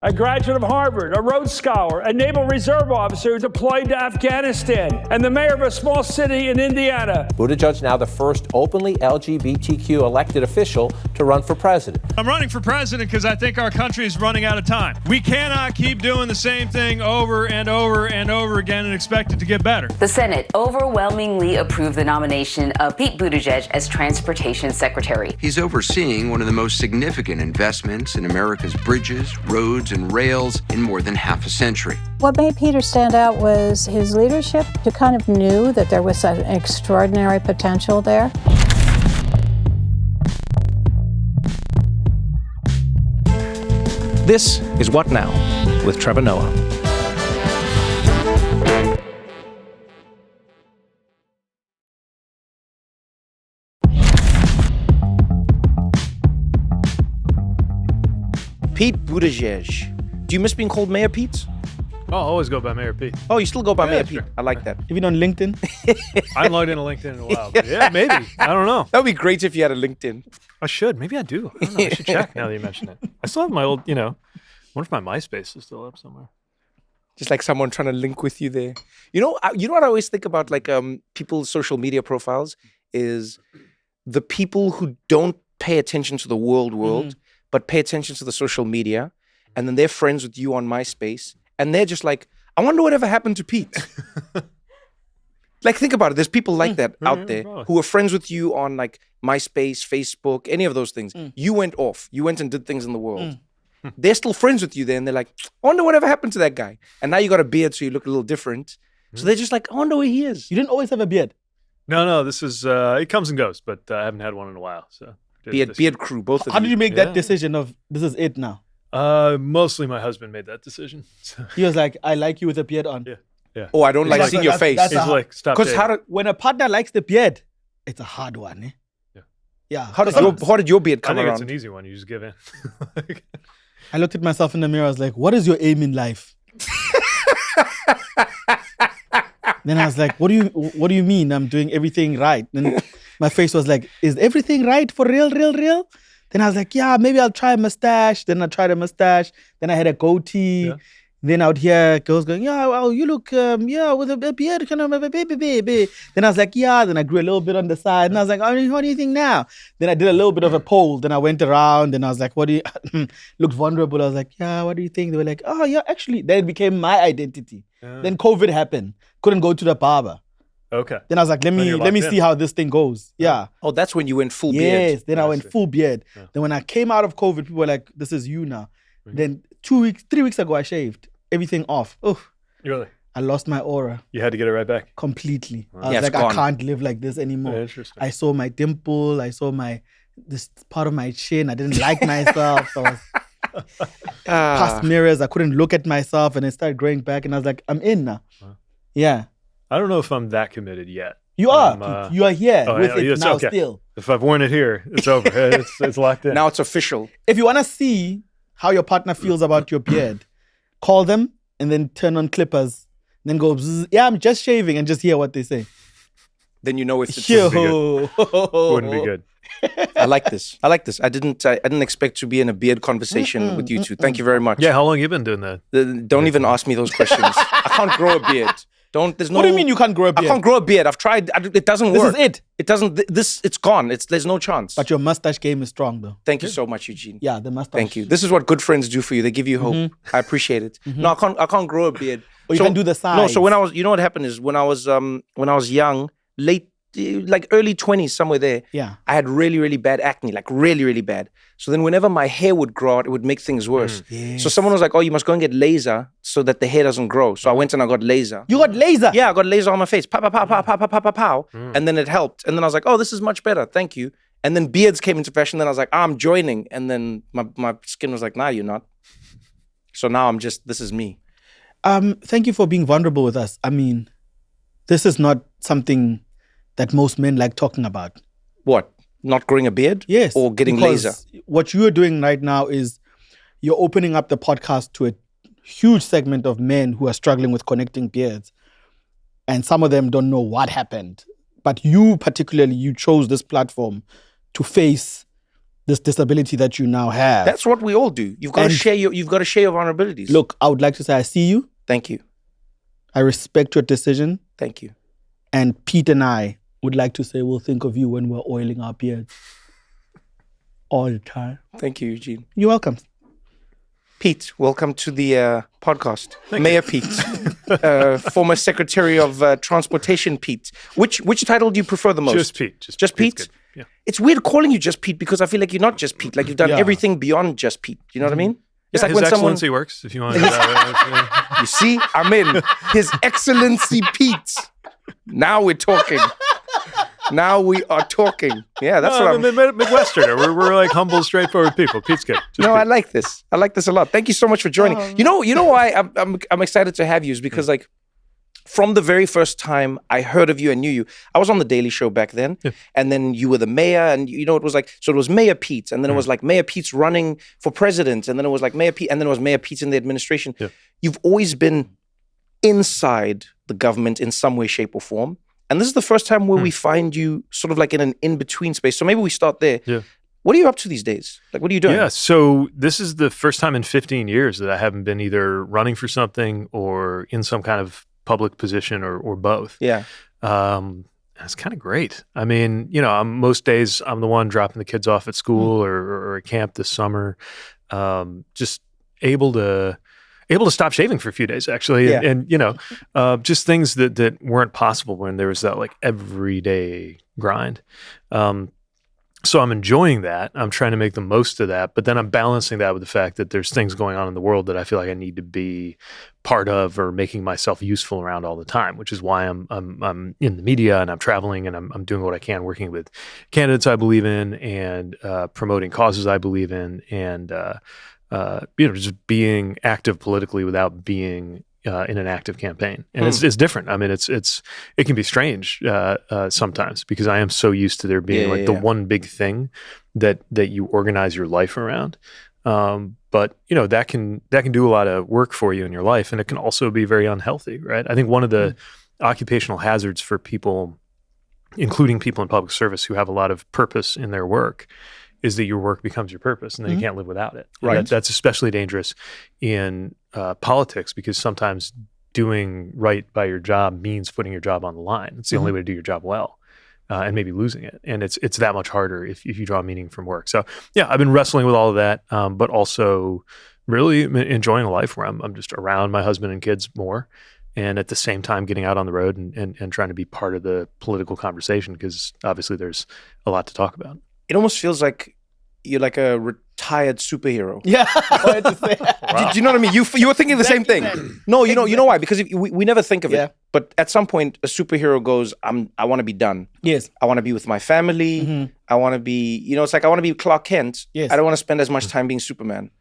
A graduate of Harvard, a Rhodes Scholar, a Naval Reserve officer deployed to Afghanistan, and the mayor of a small city in Indiana. Buttigieg now the first openly LGBTQ elected official to run for president. I'm running for president because I think our country is running out of time. We cannot keep doing the same thing over and over and over again and expect it to get better. The Senate overwhelmingly approved the nomination of Pete Buttigieg as Transportation Secretary. He's overseeing one of the most significant investments in America's bridges, roads, and rails in more than half a century. What made Peter stand out was his leadership. You kind of knew that there was an extraordinary potential there. This is What Now with Trevor Noah. Pete Buttigieg. Do you miss being called Mayor Pete? I'll always go by Mayor Pete. Oh, you still go by Mayor sure. Pete. I like that. Even on LinkedIn? I haven't logged into LinkedIn in a while. But yeah, maybe. I don't know. That would be great if you had a LinkedIn. I should. Maybe I do. I don't know. I should check now that you mention it. I still have my old, I wonder if my MySpace is still up somewhere. Just like someone trying to link with you there. You know what I always think about, like people's social media profiles is the people who don't pay attention to the world, but pay attention to the social media, and then they're friends with you on MySpace, and they're just like, I wonder whatever happened to Pete. Like, think about it. There's people like that out there who are friends with you on like MySpace, Facebook, any of those things. You went off. You went and did things in the world. They're still friends with you there, and they're like, I wonder whatever happened to that guy. And now you got a beard, so you look a little different. So they're just like, I wonder where he is. You didn't always have a beard? No, this is, it comes and goes, but I haven't had one in a while. So Beard crew, both of you. How did you make that decision of this is it now? Mostly my husband made that decision. So. He was like, I like you with a beard on. Yeah. Oh, I don't like seeing your face. He's like, stop. Because when a partner likes the beard, it's a hard one. Eh? Yeah. How did your beard come I think around? it's an easy one. You just give in. I looked at myself in the mirror. I was like, what is your aim in life? Then I was like, what do you mean I'm doing everything right? Then my face was like, is everything right for real? Then I was like, yeah, maybe I'll try a mustache. Then I tried a mustache. Then I had a goatee. Yeah. Then out here, girls going, yeah, well, you look, with a beard, kind of a baby. Then I was like, yeah. Then I grew a little bit on the side. And I was like, what do you think now? Then I did a little bit of a poll. Then I went around and I was like, what do you, looked vulnerable. I was like, yeah, what do you think? They were like, oh, yeah, actually. Then it became my identity. Then COVID happened. Couldn't go to the barber. Okay. Then I was like, let me see how this thing goes. Yeah. Oh, that's when you went full beard. Yes. Then I went full beard. Yeah. Then when I came out of COVID, people were like, this is you now. Mm-hmm. Then 3 weeks ago, I shaved everything off. Oh, really? I lost my aura. You had to get it right back? Completely. Wow. I was like, I can't live like this anymore. Yeah, interesting. I saw my dimple. I saw this part of my chin. I didn't like myself. So I was past mirrors. I couldn't look at myself, and it started growing back. And I was like, I'm in now. Wow. Yeah. I don't know if I'm that committed yet. You are. You are here with it now still. If I've worn it here, it's over. It's locked in. Now it's official. If you want to see how your partner feels about your beard, call them and then turn on clippers. Then go, yeah, I'm just shaving, and just hear what they say. Then you know if it's wouldn't be good. I like this. I didn't expect to be in a beard conversation with you two. Thank you very much. Yeah, how long have you been doing that? Don't even ask me those questions. I can't grow a beard. What do you mean you can't grow a beard? I can't grow a beard. I've tried. It doesn't work. This is it. It doesn't. It's gone. There's no chance. But your mustache game is strong, though. Thank you so much, Eugene. Yeah, the mustache. Thank you. This is what good friends do for you. They give you hope. I appreciate it. No, I can't grow a beard. Or you can do the sides. No. So when I was, you know what happened is when I was young, like early 20s, somewhere there. Yeah. I had really, really bad acne, like really, really bad. So then whenever my hair would grow out, it would make things worse. Yes. So someone was like, oh, you must go and get laser so that the hair doesn't grow. So I went and I got laser. You got laser? Yeah, I got laser on my face. Pow, pow, pow, pow, pow, pow, pow, pow, pow. And then it helped. And then I was like, oh, this is much better. Thank you. And then beards came into fashion. Then I was like, I'm joining. And then my skin was like, nah, you're not. So now this is me. Thank you for being vulnerable with us. I mean, this is not something that most men like talking about. What? Not growing a beard? Yes. Or getting laser? What you are doing right now is you're opening up the podcast to a huge segment of men who are struggling with connecting beards. And some of them don't know what happened. But you particularly, you chose this platform to face this disability that you now have. That's what we all do. You've got to share your vulnerabilities. Look, I would like to say I see you. Thank you. I respect your decision. Thank you. And Pete and I would like to say we'll think of you when we're oiling our beards. All the time. Thank you, Eugene. You're welcome. Pete, welcome to the podcast. Mayor Pete, former Secretary of Transportation Pete. Which title do you prefer the most? Just Pete. Just Pete? Good. Yeah. It's weird calling you just Pete because I feel like you're not just Pete. Like you've done everything beyond just Pete. You know what I mean? It's like His when Excellency works, if you want to do that. You see, I'm in. His Excellency Pete. Now we're talking. Now we are talking. Yeah, that's what I'm... Midwesterner. We're like humble, straightforward people. Pete's good. Pete. I like this. I like this a lot. Thank you so much for joining. You know why I'm excited to have you is because like from the very first time I heard of you and knew you, I was on the Daily Show back then, and then you were the mayor, and it was like, so it was Mayor Pete, and then it was like Mayor Pete's running for president, and then it was like Mayor Pete, and then it was Mayor Pete's in the administration. Yeah. You've always been inside the government in some way, shape, or form. And this is the first time where we find you sort of like in an in-between space. So maybe we start there. Yeah. What are you up to these days? Like, what are you doing? Yeah, so this is the first time in 15 years that I haven't been either running for something or in some kind of public position or both. Yeah. It's kind of great. I mean, most days I'm the one dropping the kids off at school or at camp this summer. Just able to stop shaving for a few days, actually. And just things that weren't possible when there was that like everyday grind. So I'm enjoying that. I'm trying to make the most of that, but then I'm balancing that with the fact that there's things going on in the world that I feel like I need to be part of or making myself useful around all the time, which is why I'm in the media and I'm traveling and I'm doing what I can, working with candidates I believe in and promoting causes I believe in and just being active politically without being in an active campaign. And it's different. I mean, it can be strange sometimes because I am so used to there being the one big thing that you organize your life around. But that can do a lot of work for you in your life, and it can also be very unhealthy, right? I think one of the occupational hazards for people, including people in public service who have a lot of purpose in their work, is that your work becomes your purpose and then you can't live without it. Right. That's especially dangerous in politics because sometimes doing right by your job means putting your job on the line. It's the only way to do your job well and maybe losing it. And it's that much harder if you draw meaning from work. So yeah, I've been wrestling with all of that, but also really enjoying a life where I'm just around my husband and kids more. And at the same time, getting out on the road and trying to be part of the political conversation because obviously there's a lot to talk about. It almost feels like you're like a retired superhero. Yeah, I wanted to say. Do you know what I mean? You were thinking the same thing. No, you know why? Because we never think of it. But at some point, a superhero goes, I want to be done. Yes. I want to be with my family. I want to be, it's like I want to be Clark Kent. Yes. I don't want to spend as much time being Superman.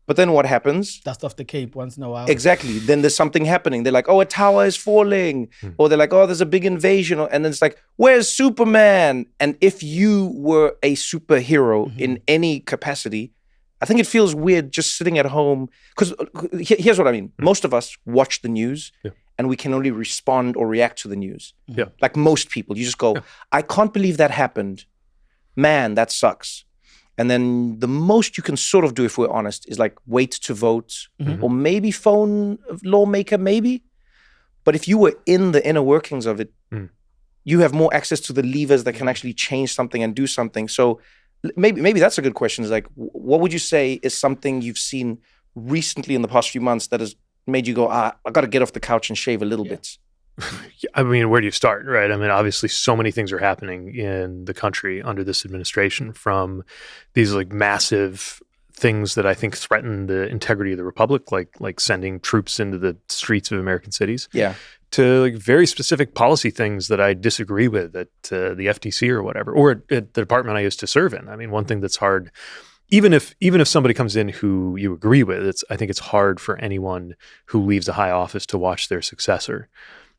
But then what happens? Dust off the cape once in a while. Exactly. Then there's something happening. They're like, oh, a tower is falling. Or they're like, oh, there's a big invasion. And then it's like, where's Superman? And if you were a superhero in any capacity, I think it feels weird just sitting at home. Because here's what I mean. Most of us watch the news and we can only respond or react to the news. Yeah. Like most people. You just go, I can't believe that happened. Man, that sucks. And then the most you can sort of do, if we're honest, is like wait to vote or maybe phone a lawmaker, maybe. But if you were in the inner workings of it, you have more access to the levers that can actually change something and do something. So maybe that's a good question. Is like, what would you say is something you've seen recently in the past few months that has made you go, I got to get off the couch and shave a little bit? I mean, where do you start, right? I mean, obviously so many things are happening in the country under this administration, from these like massive things that I think threaten the integrity of the republic, like sending troops into the streets of American cities, to like very specific policy things that I disagree with at the FTC or whatever, or at the department I used to serve in. I mean, one thing that's hard, even if somebody comes in who you agree with, I think it's hard for anyone who leaves a high office to watch their successor.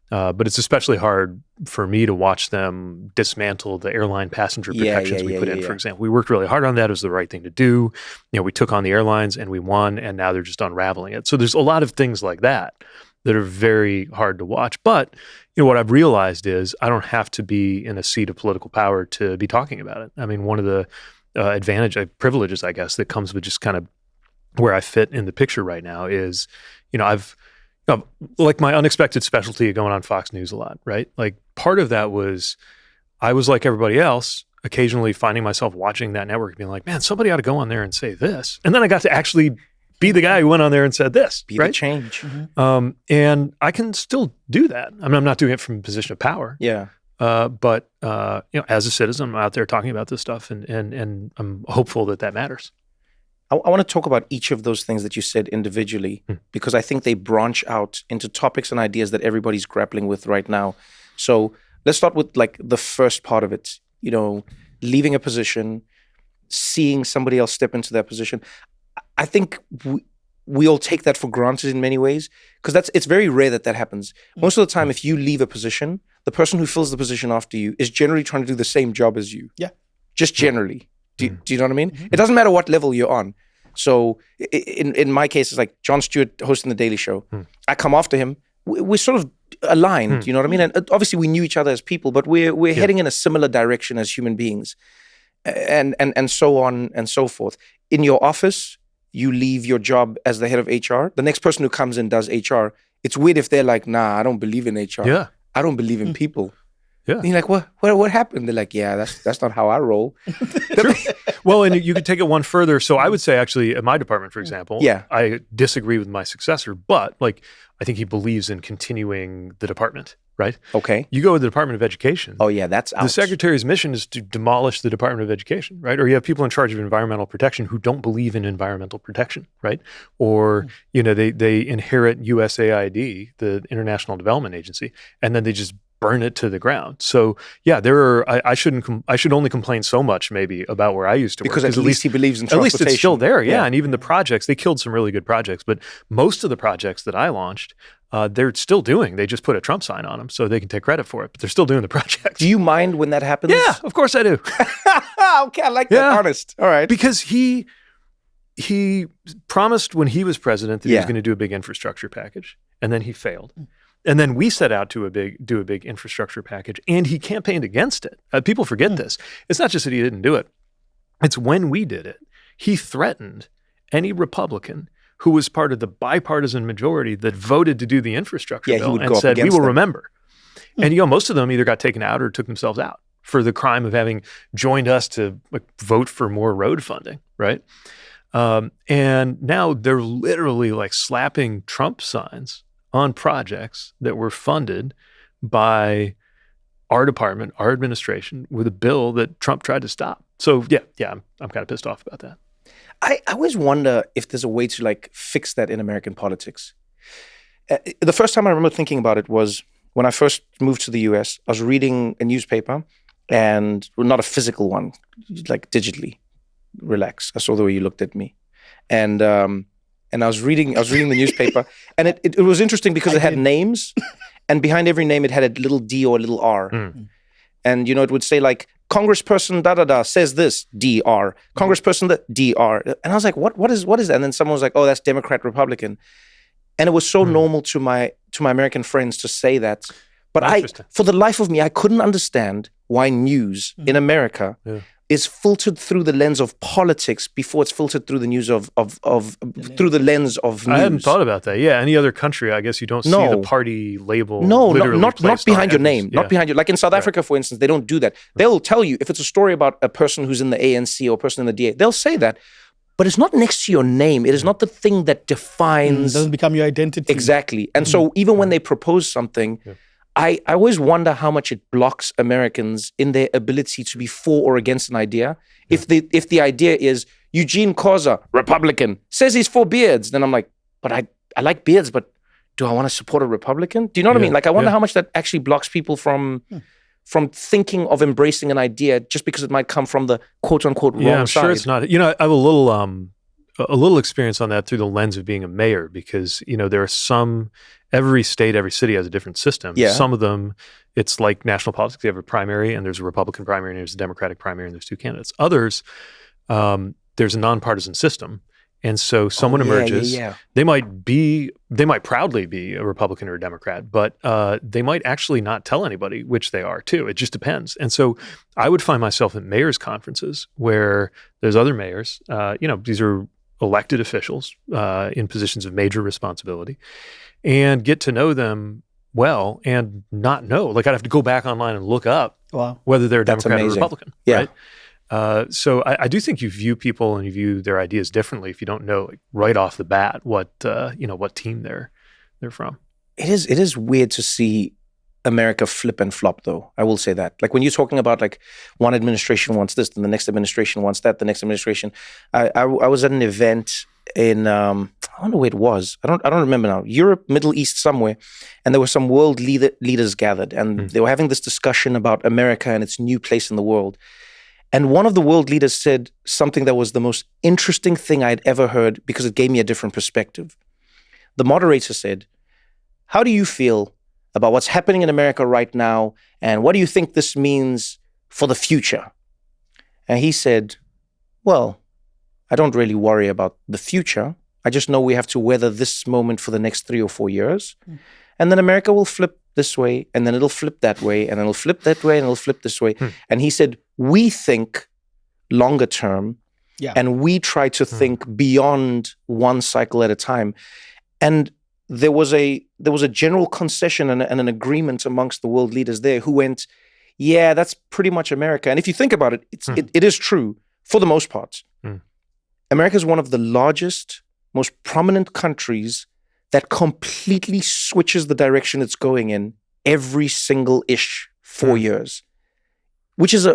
But it's especially hard for me to watch them dismantle the airline passenger protections we put in, for example. We worked really hard on that. It was the right thing to do. We took on the airlines and we won, and now they're just unraveling it. So there's a lot of things like that are very hard to watch. But what I've realized is I don't have to be in a seat of political power to be talking about it. I mean, one of the privileges, I guess, that comes with just kind of where I fit in the picture right now is, I've like my unexpected specialty of going on Fox News a lot, right? Like part of that was I was like everybody else, occasionally finding myself watching that network and being like, man, somebody ought to go on there and say this. And then I got to actually be the guy who went on there and said this, Be right? the change. Mm-hmm. And I can still do that. I mean, I'm not doing it from a position of power. Yeah. But as a citizen, I'm out there talking about this stuff, and I'm hopeful that matters. I want to talk about each of those things that you said individually, because I think they branch out into topics and ideas that everybody's grappling with right now. So let's start with like the first part of it, leaving a position, seeing somebody else step into that position. I think we all take that for granted in many ways, because it's very rare that happens. Most of the time, if you leave a position, the person who fills the position after you is generally trying to do the same job as you. Yeah. Just generally. Do you know what I mean? It doesn't matter what level you're on. So in my case, it's like Jon Stewart hosting The Daily Show. I come after him. We're sort of aligned, you know what I mean? And obviously we knew each other as people, but we're heading in a similar direction as human beings, and so on and so forth. In your office, you leave your job as the head of HR. The next person who comes in does HR. It's weird if they're like, nah, I don't believe in HR. Yeah. I don't believe in people. Yeah. And you're like, what happened? They're like, yeah, that's not how I roll. Well, and you could take it one further. So I would say actually at my department, for example, Yeah. I disagree with my successor, but like I think he believes in continuing the department, right? Okay. You go to the Department of Education. Oh yeah, that's out. The secretary's mission is to demolish the Department of Education, right? Or you have people in charge of environmental protection who don't believe in environmental protection, right? Or, they inherit USAID, the International Development Agency, and then they just burn it to the ground. So yeah, I should only complain so much maybe about where I used to work. Because at least he believes in at transportation. least it's still there, yeah. And even the projects, they killed some really good projects, but most of the projects that I launched, they're still doing. They just put a Trump sign on them so they can take credit for it, but they're still doing the projects. Do you mind when that happens? Yeah, of course I do. Okay, I like that. Honest. All right. Because he promised when he was president that he was Yeah. going to do a big infrastructure package, and then he failed. And then we set out to do a big infrastructure package, and he campaigned against it. People forget this. It's not just that he didn't do it. It's when we did it, he threatened any Republican who was part of the bipartisan majority that voted to do the infrastructure Yeah, he bill would and go up said, we against will them." remember. And most of them either got taken out or took themselves out for the crime of having joined us to vote for more road funding, right? And now they're literally like slapping Trump signs on projects that were funded by our department, our administration, with a bill that Trump tried to stop. So yeah, I'm kind of pissed off about that. I always wonder if there's a way to like fix that in American politics. The first time I remember thinking about it was when I first moved to the US. I was reading a newspaper, and not a physical one, like digitally. Relax. I saw the way you looked at me, and I was reading the newspaper, and it was interesting because it had names, and behind every name it had a little D or a little R, and it would say like Congressperson da da da says this DR, Congressperson that DR, and I was like, what is that? And then someone was like, oh, that's Democrat Republican, and it was so normal to my American friends to say that, but for the life of me, I couldn't understand why news in America is filtered through the lens of politics before it's filtered through the news through the lens of news. I hadn't thought about that. Yeah, any other country, I guess you don't see the party label. No, literally not placed behind on your name, every- not behind your. Like in South Africa, for instance, they don't do that. They'll tell you if it's a story about a person who's in the ANC or a person in the DA. They'll say that, but it's not next to your name. It is not the thing that defines. It doesn't become your identity. Exactly. And so even when they propose something, I always wonder how much it blocks Americans in their ability to be for or against an idea. If the idea is Eugene Causa, Republican, says he's for beards, then I'm like, but I like beards, but do I want to support a Republican? Do you know what I mean? Like I wonder how much that actually blocks people from thinking of embracing an idea just because it might come from the quote unquote wrong Yeah, I'm side. sure it's not. I have a little experience on that through the lens of being a mayor, because there are every state, every city has a different system. Yeah. Some of them, it's like national politics. They have a primary, and there's a Republican primary, and there's a Democratic primary, and there's two candidates. Others, there's a nonpartisan system, And so someone emerges. Yeah. They might proudly be a Republican or a Democrat, but they might actually not tell anybody which they are too. It just depends. And so I would find myself at mayors' conferences where there's other mayors. These are elected officials in positions of major responsibility, and get to know them well and not know. Like, I'd have to go back online and look up whether they're a Democrat or Republican. Yeah. Right? So I do think you view people and you view their ideas differently if you don't know, like, right off the bat what team they're from. It is weird to see America flip and flop, though. I will say that. Like, when you're talking about, like, one administration wants this, and the next administration wants that, the next administration. I was at an event in I don't know where it was. I don't remember now. Europe, Middle East, somewhere, and there were some world leaders gathered, and they were having this discussion about America and its new place in the world. And one of the world leaders said something that was the most interesting thing I'd ever heard, because it gave me a different perspective. The moderator said, "How do you feel about what's happening in America right now, and what do you think this means for the future?" And he said, "Well, I don't really worry about the future. I just know we have to weather this moment for the next 3 or 4 years. And then America will flip this way, and then it'll flip that way, and it'll flip that way, and it'll flip this way." And he said, "We think longer term, and we try to think beyond one cycle at a time." And there was a general concession and an agreement amongst the world leaders there who went, "Yeah, that's pretty much America." And if you think about it, it is true for the most part. America is one of the largest, most prominent countries that completely switches the direction it's going in every single 4 years, which is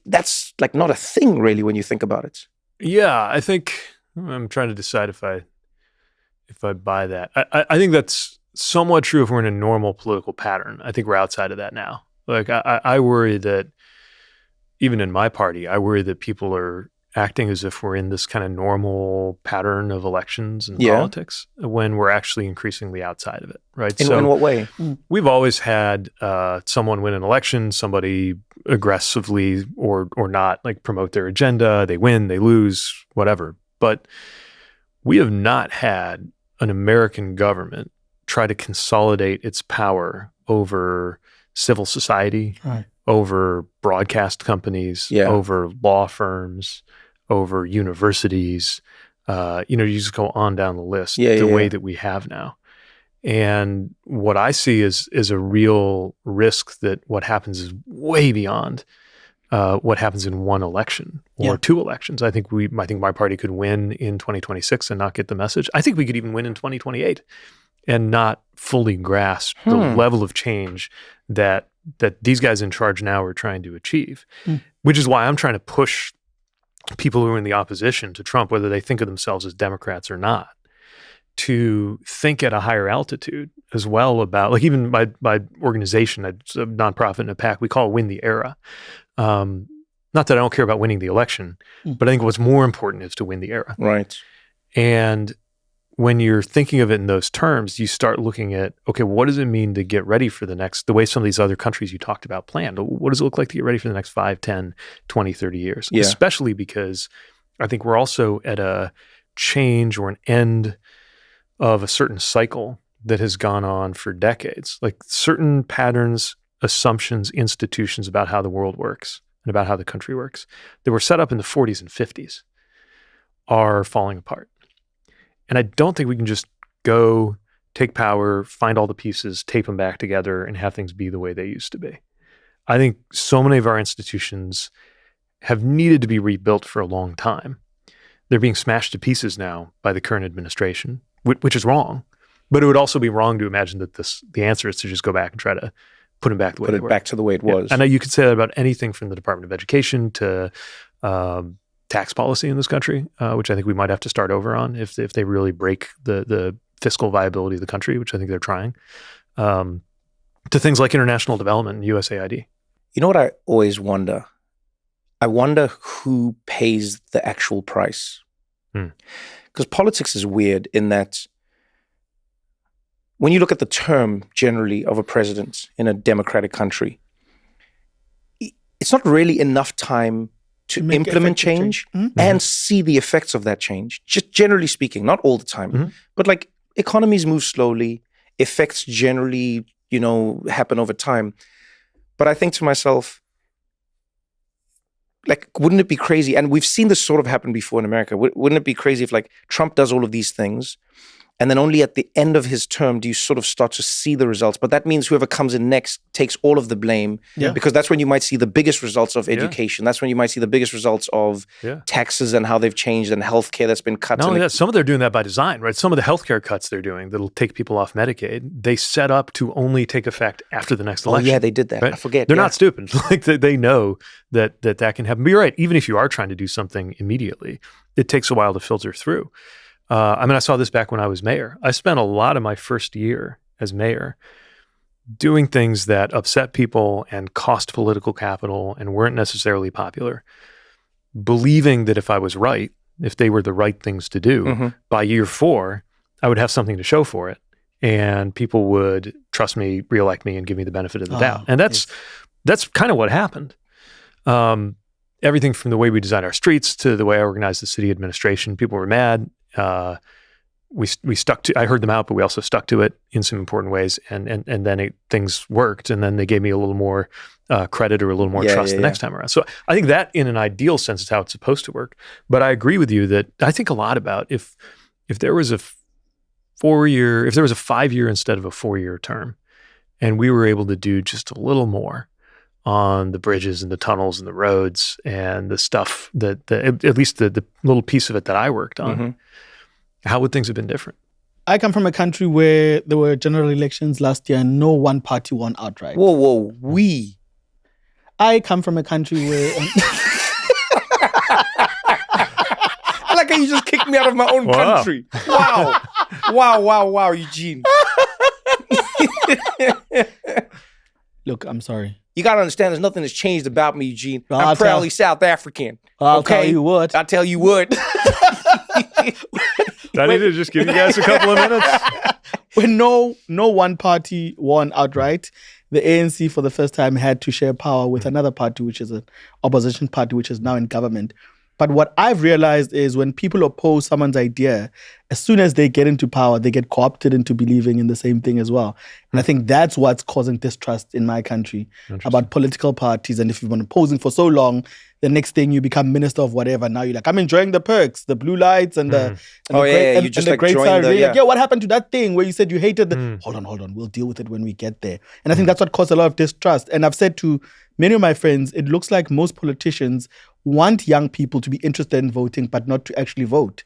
that's like not a thing really when you think about it. Yeah, I think I'm trying to decide if I buy that. I think that's somewhat true if we're in a normal political pattern. I think we're outside of that now. Like, I worry that even in my party, I worry that people are acting as if we're in this kind of normal pattern of elections and politics when we're actually increasingly outside of it, right? In what way? We've always had someone win an election, somebody aggressively or not, like, promote their agenda. They win, they lose, whatever. But we have not had an American government try to consolidate its power over civil society, over broadcast companies, over law firms, over universities. You just go on down the list the way that we have now. And what I see is a real risk that what happens is way beyond what happens in one election or 2 elections. I think my party could win in 2026 and not get the message. I think we could even win in 2028 and not fully grasp the level of change that these guys in charge now are trying to achieve, which is why I'm trying to push people who are in the opposition to Trump, whether they think of themselves as Democrats or not, to think at a higher altitude as well about, like, even my organization, it's a nonprofit in a PAC, we call it Win the Era. Not that I don't care about winning the election, but I think what's more important is to win the era. Right. And when you're thinking of it in those terms, you start looking at, okay, what does it mean to get ready for the way some of these other countries you talked about planned? What does it look like to get ready for the next 5, 10, 20, 30 years? Yeah. Especially because I think we're also at a change or an end of a certain cycle that has gone on for decades. Like, certain patterns, assumptions, institutions about how the world works and about how the country works that were set up in the 40s and 50s are falling apart. And I don't think we can just go take power, find all the pieces, tape them back together, and have things be the way they used to be. I think so many of our institutions have needed to be rebuilt for a long time. They're being smashed to pieces now by the current administration, which is wrong. But it would also be wrong to imagine that the answer is to just go back and try to put them back the way they were. Put it back to the way it was. I know you could say that about anything from the Department of Education to tax policy in this country, which I think we might have to start over on if they really break the fiscal viability of the country, which I think they're trying, to things like international development and USAID. You know what I always wonder? I wonder who pays the actual price. Because politics is weird in that when you look at the term generally of a president in a democratic country, it's not really enough time to implement change and see the effects of that change. Just generally speaking, not all the time, but like economies move slowly, effects generally, happen over time. But I think to myself, like, wouldn't it be crazy? And we've seen this sort of happen before in America. Wouldn't it be crazy if like Trump does all of these things and then only at the end of his term do you sort of start to see the results? But that means whoever comes in next takes all of the blame, because that's when you might see the biggest results of education. That's when you might see the biggest results of taxes and how they've changed and healthcare that's been cut. Not only that, some of them are doing that by design, right? Some of the healthcare cuts they're doing that'll take people off Medicaid, they set up to only take effect after the next election. Oh yeah, they did that. Right? I forget. They're not stupid. Like they know that can happen. But you're right. Even if you are trying to do something immediately, it takes a while to filter through. I saw this back when I was mayor. I spent a lot of my first year as mayor doing things that upset people and cost political capital and weren't necessarily popular, believing that if I was right, if they were the right things to do, by year 4, I would have something to show for it. And people would trust me, reelect me, and give me the benefit of the doubt. And that's kind of what happened. Everything from the way we designed our streets to the way I organized the city administration, people were mad. We stuck to. I heard them out, but we also stuck to it in some important ways, and then things worked, and then they gave me a little more credit or a little more trust the next time around. So I think that, in an ideal sense, is how it's supposed to work. But I agree with you that I think a lot about if there was a 5-year instead of a 4-year term, and we were able to do just a little more on the bridges and the tunnels and the roads and the stuff that at least the little piece of it that I worked on, how would things have been different? I come from a country where there were general elections last year and no one party won outright. Whoa, I come from a country where... I like how you just kicked me out of my own country. Wow, Eugene. Look, I'm sorry. You got to understand, there's nothing that's changed about me, Eugene. I'm proudly South African. I'll tell you what. I'll tell you what. I need to just give you guys a couple of minutes. When no one party won outright, the ANC for the first time had to share power with another party, which is an opposition party, which is now in government. But what I've realized is when people oppose someone's idea, as soon as they get into power, they get co-opted into believing in the same thing as well. And I think that's what's causing distrust in my country about political parties. And if you've been opposing for so long, the next thing you become minister of whatever. Now you're like, I'm enjoying the perks, the blue lights and the great salary. Like, what happened to that thing where you said you hated the... Hold on, we'll deal with it when we get there. And I think that's what caused a lot of distrust. And I've said to many of my friends, it looks like most politicians want young people to be interested in voting, but not to actually vote.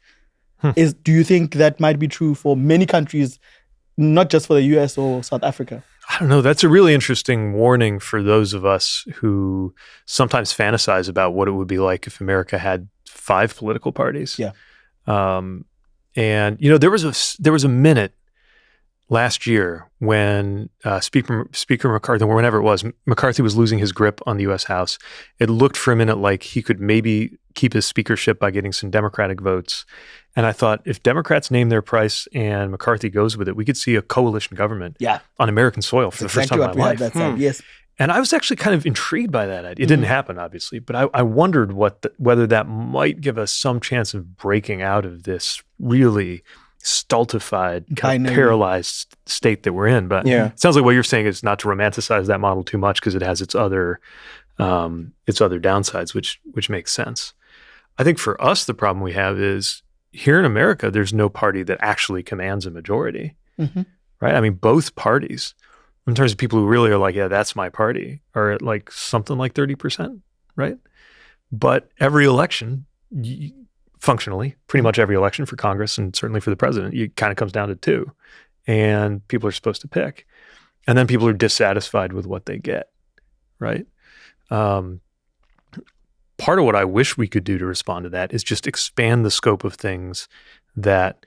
Do you think that might be true for many countries, not just for the US or South Africa? I don't know. That's a really interesting warning for those of us who sometimes fantasize about what it would be like if America had 5 political parties. Yeah. And there was a minute last year when Speaker McCarthy, or whenever it was, McCarthy was losing his grip on the U.S. House. It looked for a minute like he could maybe keep his speakership by getting some Democratic votes. And I thought, if Democrats name their price and McCarthy goes with it, we could see a coalition government on American soil for the first time in my life. Yes. And I was actually kind of intrigued by that idea. It didn't happen, obviously, but I wondered whether that might give us some chance of breaking out of this really stultified, kind of paralyzed state that we're in. But it sounds like what you're saying is not to romanticize that model too much because it has its other downsides, which makes sense. I think for us, the problem we have is here in America, there's no party that actually commands a majority, right? I mean, both parties, in terms of people who really are like, yeah, that's my party, are at like something like 30%, right? But every election, functionally, pretty much every election for Congress and certainly for the president, it kind of comes down to 2. And people are supposed to pick. And then people are dissatisfied with what they get, right? Part of what I wish we could do to respond to that is just expand the scope of things that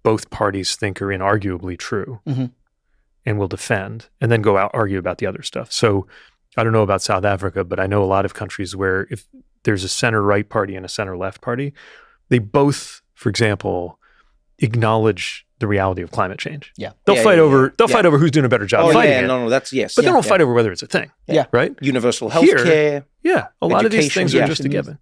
both parties think are inarguably true and will defend, and then go out argue about the other stuff. So I don't know about South Africa, but I know a lot of countries where if there's a center-right party and a center-left party, they both, for example, acknowledge the reality of climate change. Yeah. They'll fight over who's doing a better job fighting it. No, that's yes. But they won't fight over whether it's a thing. Yeah. Right? Universal health care. Yeah. A lot of these things are education, just a given.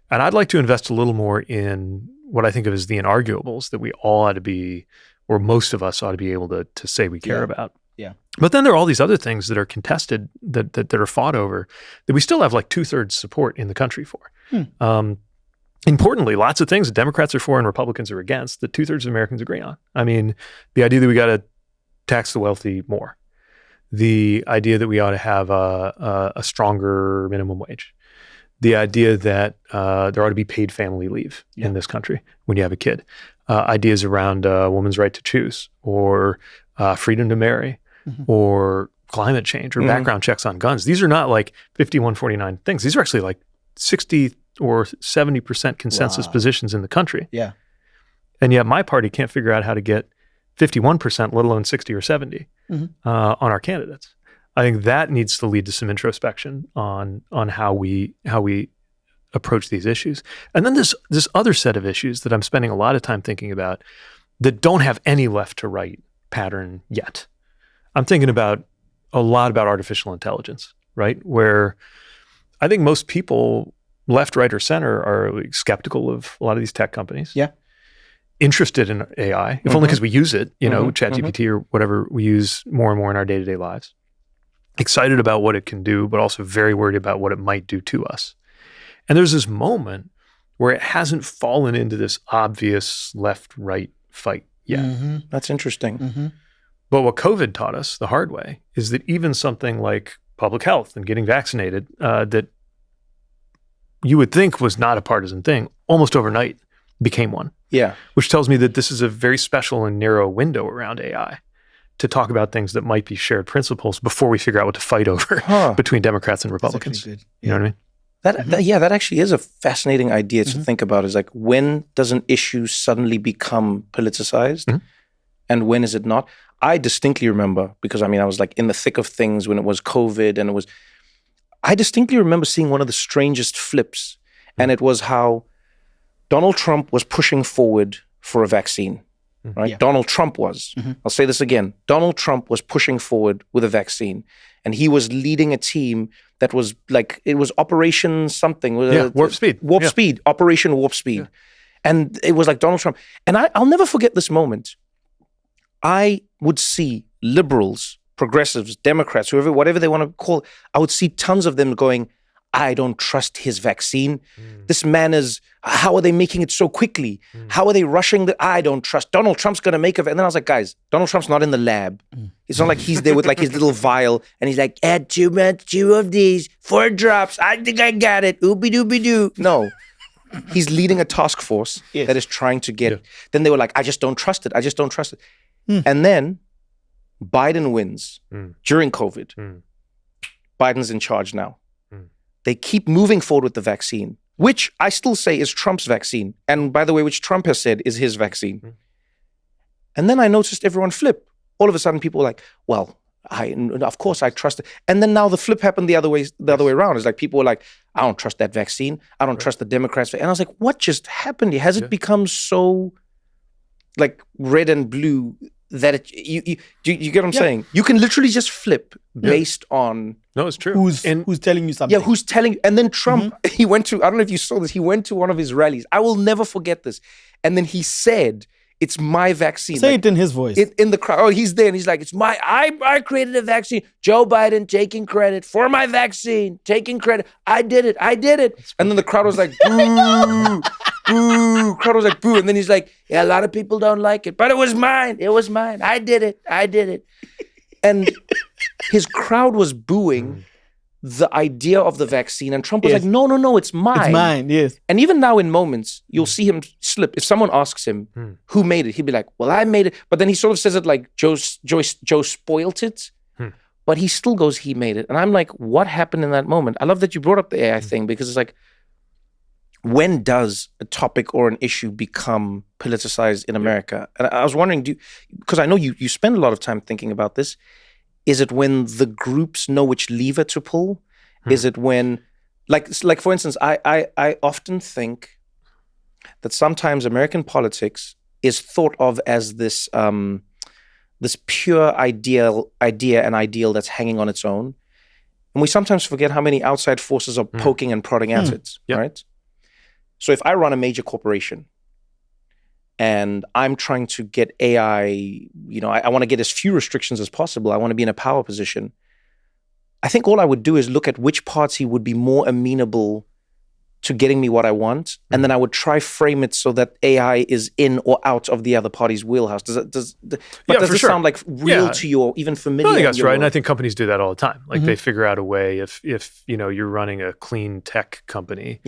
And I'd like to invest a little more in what I think of as the inarguables that we all ought to be, or most of us ought to be able to say we care about. Yeah. But then there are all these other things that are contested, that are fought over, that we still have like 2/3 support in the country for. Importantly, lots of things that Democrats are for and Republicans are against that 2/3 of Americans agree on. I mean, the idea that we got to tax the wealthy more, the idea that we ought to have a stronger minimum wage, the idea that there ought to be paid family leave in this country when you have a kid, ideas around a woman's right to choose, or freedom to marry, or climate change, or background checks on guns. These are not like 51-49 things. These are actually like 60 or 70% consensus positions in the country. Yeah. And yet my party can't figure out how to get 51%, let alone 60 or 70 on our candidates. I think that needs to lead to some introspection on how we approach these issues. And then this other set of issues that I'm spending a lot of time thinking about that don't have any left to right pattern yet. I'm thinking a lot about artificial intelligence, right? Where I think most people, left, right, or center, are skeptical of a lot of these tech companies. Yeah. Interested in AI, if only because we use it, ChatGPT or whatever we use more and more in our day-to-day lives. Excited about what it can do, but also very worried about what it might do to us. And there's this moment where it hasn't fallen into this obvious left-right fight yet. That's interesting. But what COVID taught us the hard way is that even something like public health and getting vaccinated, that you would think was not a partisan thing, almost overnight became one. Yeah. Which tells me that this is a very special and narrow window around AI to talk about things that might be shared principles before we figure out what to fight over between Democrats and Republicans. You know what I mean? That actually is a fascinating idea to think about, is like, when does an issue suddenly become politicized and when is it not? I distinctly remember, because I was like in the thick of things when it was COVID, and I distinctly remember seeing one of the strangest flips, and it was how Donald Trump was pushing forward for a vaccine, right? Yeah. Donald Trump was. I'll say this again. Donald Trump was pushing forward with a vaccine, and he was leading a team that was like, it was Operation something. Warp Speed. Speed. Operation Warp Speed. Yeah. And it was like Donald Trump. And I'll never forget this moment. I would see liberals, progressives, Democrats, whatever they want to call it, I would see tons of them going, I don't trust his vaccine. This man how are they making it so quickly? How are they rushing I don't trust. Donald Trump's going to make it. And then I was like, guys, Donald Trump's not in the lab. It's not like he's there with like his little vial and he's like, add two of these, 4 drops. I think I got it. Oopie doopie doo. No. He's leading a task force that is trying to get. Then they were like, I just don't trust it. And then Biden wins during COVID. Biden's in charge now. They keep moving forward with the vaccine, which I still say is Trump's vaccine. And by the way, which Trump has said is his vaccine. And then I noticed everyone flip. All of a sudden people were like, well, of course I trust it. And then now the flip happened the other way around. It's like people were like, I don't trust that vaccine. I don't trust the Democrats. And I was like, what just happened here? Has it become so like red and blue that you get what I'm saying? You can literally just flip based on... No, it's true. Who's telling you something? Yeah, who's telling you? And then Trump, he went to, I don't know if you saw this, he went to one of his rallies. I will never forget this. And then he said, it's my vaccine. Say it in his voice. In the crowd. Oh, he's there and he's like, I created a vaccine. Joe Biden taking credit for my vaccine, taking credit. I did it. And then the crowd was like, boo, boo. Crowd was like, boo. And then he's like, yeah, a lot of people don't like it, but it was mine. I did it. And his crowd was booing the idea of the vaccine. And Trump was like, no, it's mine. It's mine, yes. And even now in moments, you'll see him slip. If someone asks him who made it, he'd be like, well, I made it. But then he sort of says it like Joe spoilt it. But he still goes, he made it. And I'm like, what happened in that moment? I love that you brought up the AI thing, because it's like, when does a topic or an issue become politicized in America? And I was wondering, because I know you spend a lot of time thinking about this. Is it when the groups know which lever to pull? Is it when, like for instance, I often think that sometimes American politics is thought of as this this pure idea and ideal that's hanging on its own. And we sometimes forget how many outside forces are poking and prodding at it, right? So if I run a major corporation and I'm trying to get AI, you know, I want to get as few restrictions as possible. I want to be in a power position. I think all I would do is look at which party would be more amenable to getting me what I want, and then I would try frame it so that AI is in or out of the other party's wheelhouse. Does this sound like real to you or even familiar? I think that's right, and I think companies do that all the time. Like they figure out a way if you know you're running a clean tech company,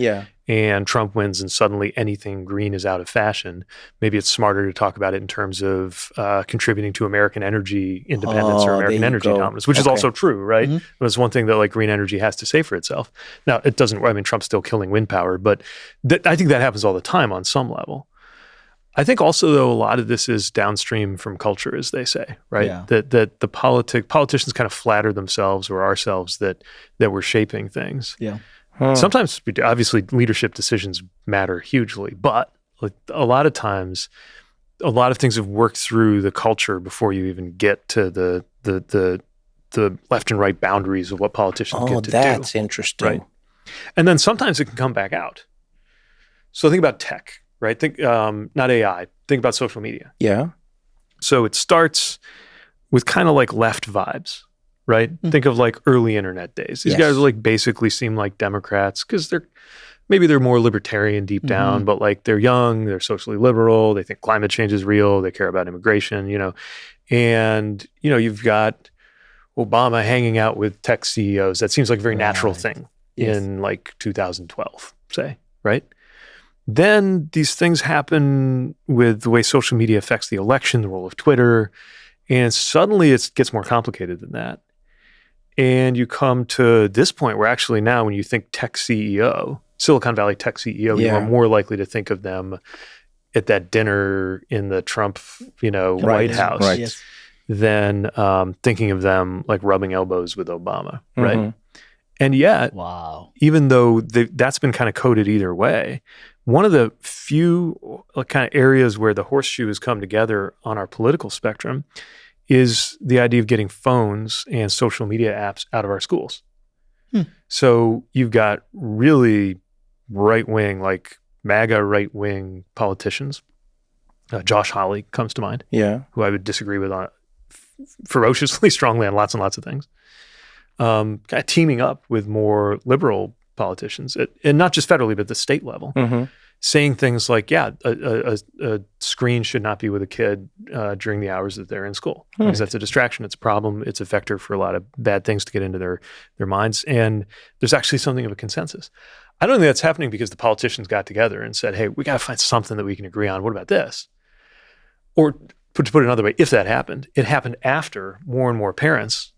and Trump wins, and suddenly anything green is out of fashion. Maybe it's smarter to talk about it in terms of contributing to American energy independence or American energy dominance, which is also true, right? It's one thing that like green energy has to say for itself. Now, it doesn't. I mean, Trump's still killing wind power, but I think that happens all the time on some level. I think also, though, a lot of this is downstream from culture, as they say, right? Yeah. That the politicians kind of flatter themselves or ourselves that we're shaping things. Yeah. Sometimes, obviously, leadership decisions matter hugely, but a lot of times, a lot of things have worked through the culture before you even get to the left and right boundaries of what politicians get to do. Oh, that's interesting. Right? And then sometimes it can come back out. So think about tech, right? Think not AI. Think about social media. Yeah. So it starts with kind of like left vibes. Right? Think of like early internet days. These guys like basically seem like Democrats because they're more libertarian deep down, but like they're young, they're socially liberal, they think climate change is real, they care about immigration, you know. And, you know, you've got Obama hanging out with tech CEOs. That seems like a very natural thing in like 2012, say, right? Then these things happen with the way social media affects the election, the role of Twitter, and suddenly it gets more complicated than that. And you come to this point where actually now when you think tech CEO, Silicon Valley tech CEO, you are more likely to think of them at that dinner in the Trump, you know, White House than thinking of them like rubbing elbows with Obama, right? And yet, even though that's been kind of coded either way, one of the few kind of areas where the horseshoe has come together on our political spectrum is the idea of getting phones and social media apps out of our schools. So you've got really right-wing, like MAGA right-wing politicians. Josh Hawley comes to mind, who I would disagree with on ferociously strongly on lots and lots of things. Kind of teaming up with more liberal politicians, and not just federally, but at the state level. Saying things like, a screen should not be with a kid during the hours that they're in school. Because that's a distraction, it's a problem, it's a vector for a lot of bad things to get into their minds. And there's actually something of a consensus. I don't think that's happening because the politicians got together and said, hey, we got to find something that we can agree on. What about this? Or to put it another way, if that happened, it happened after more and more parents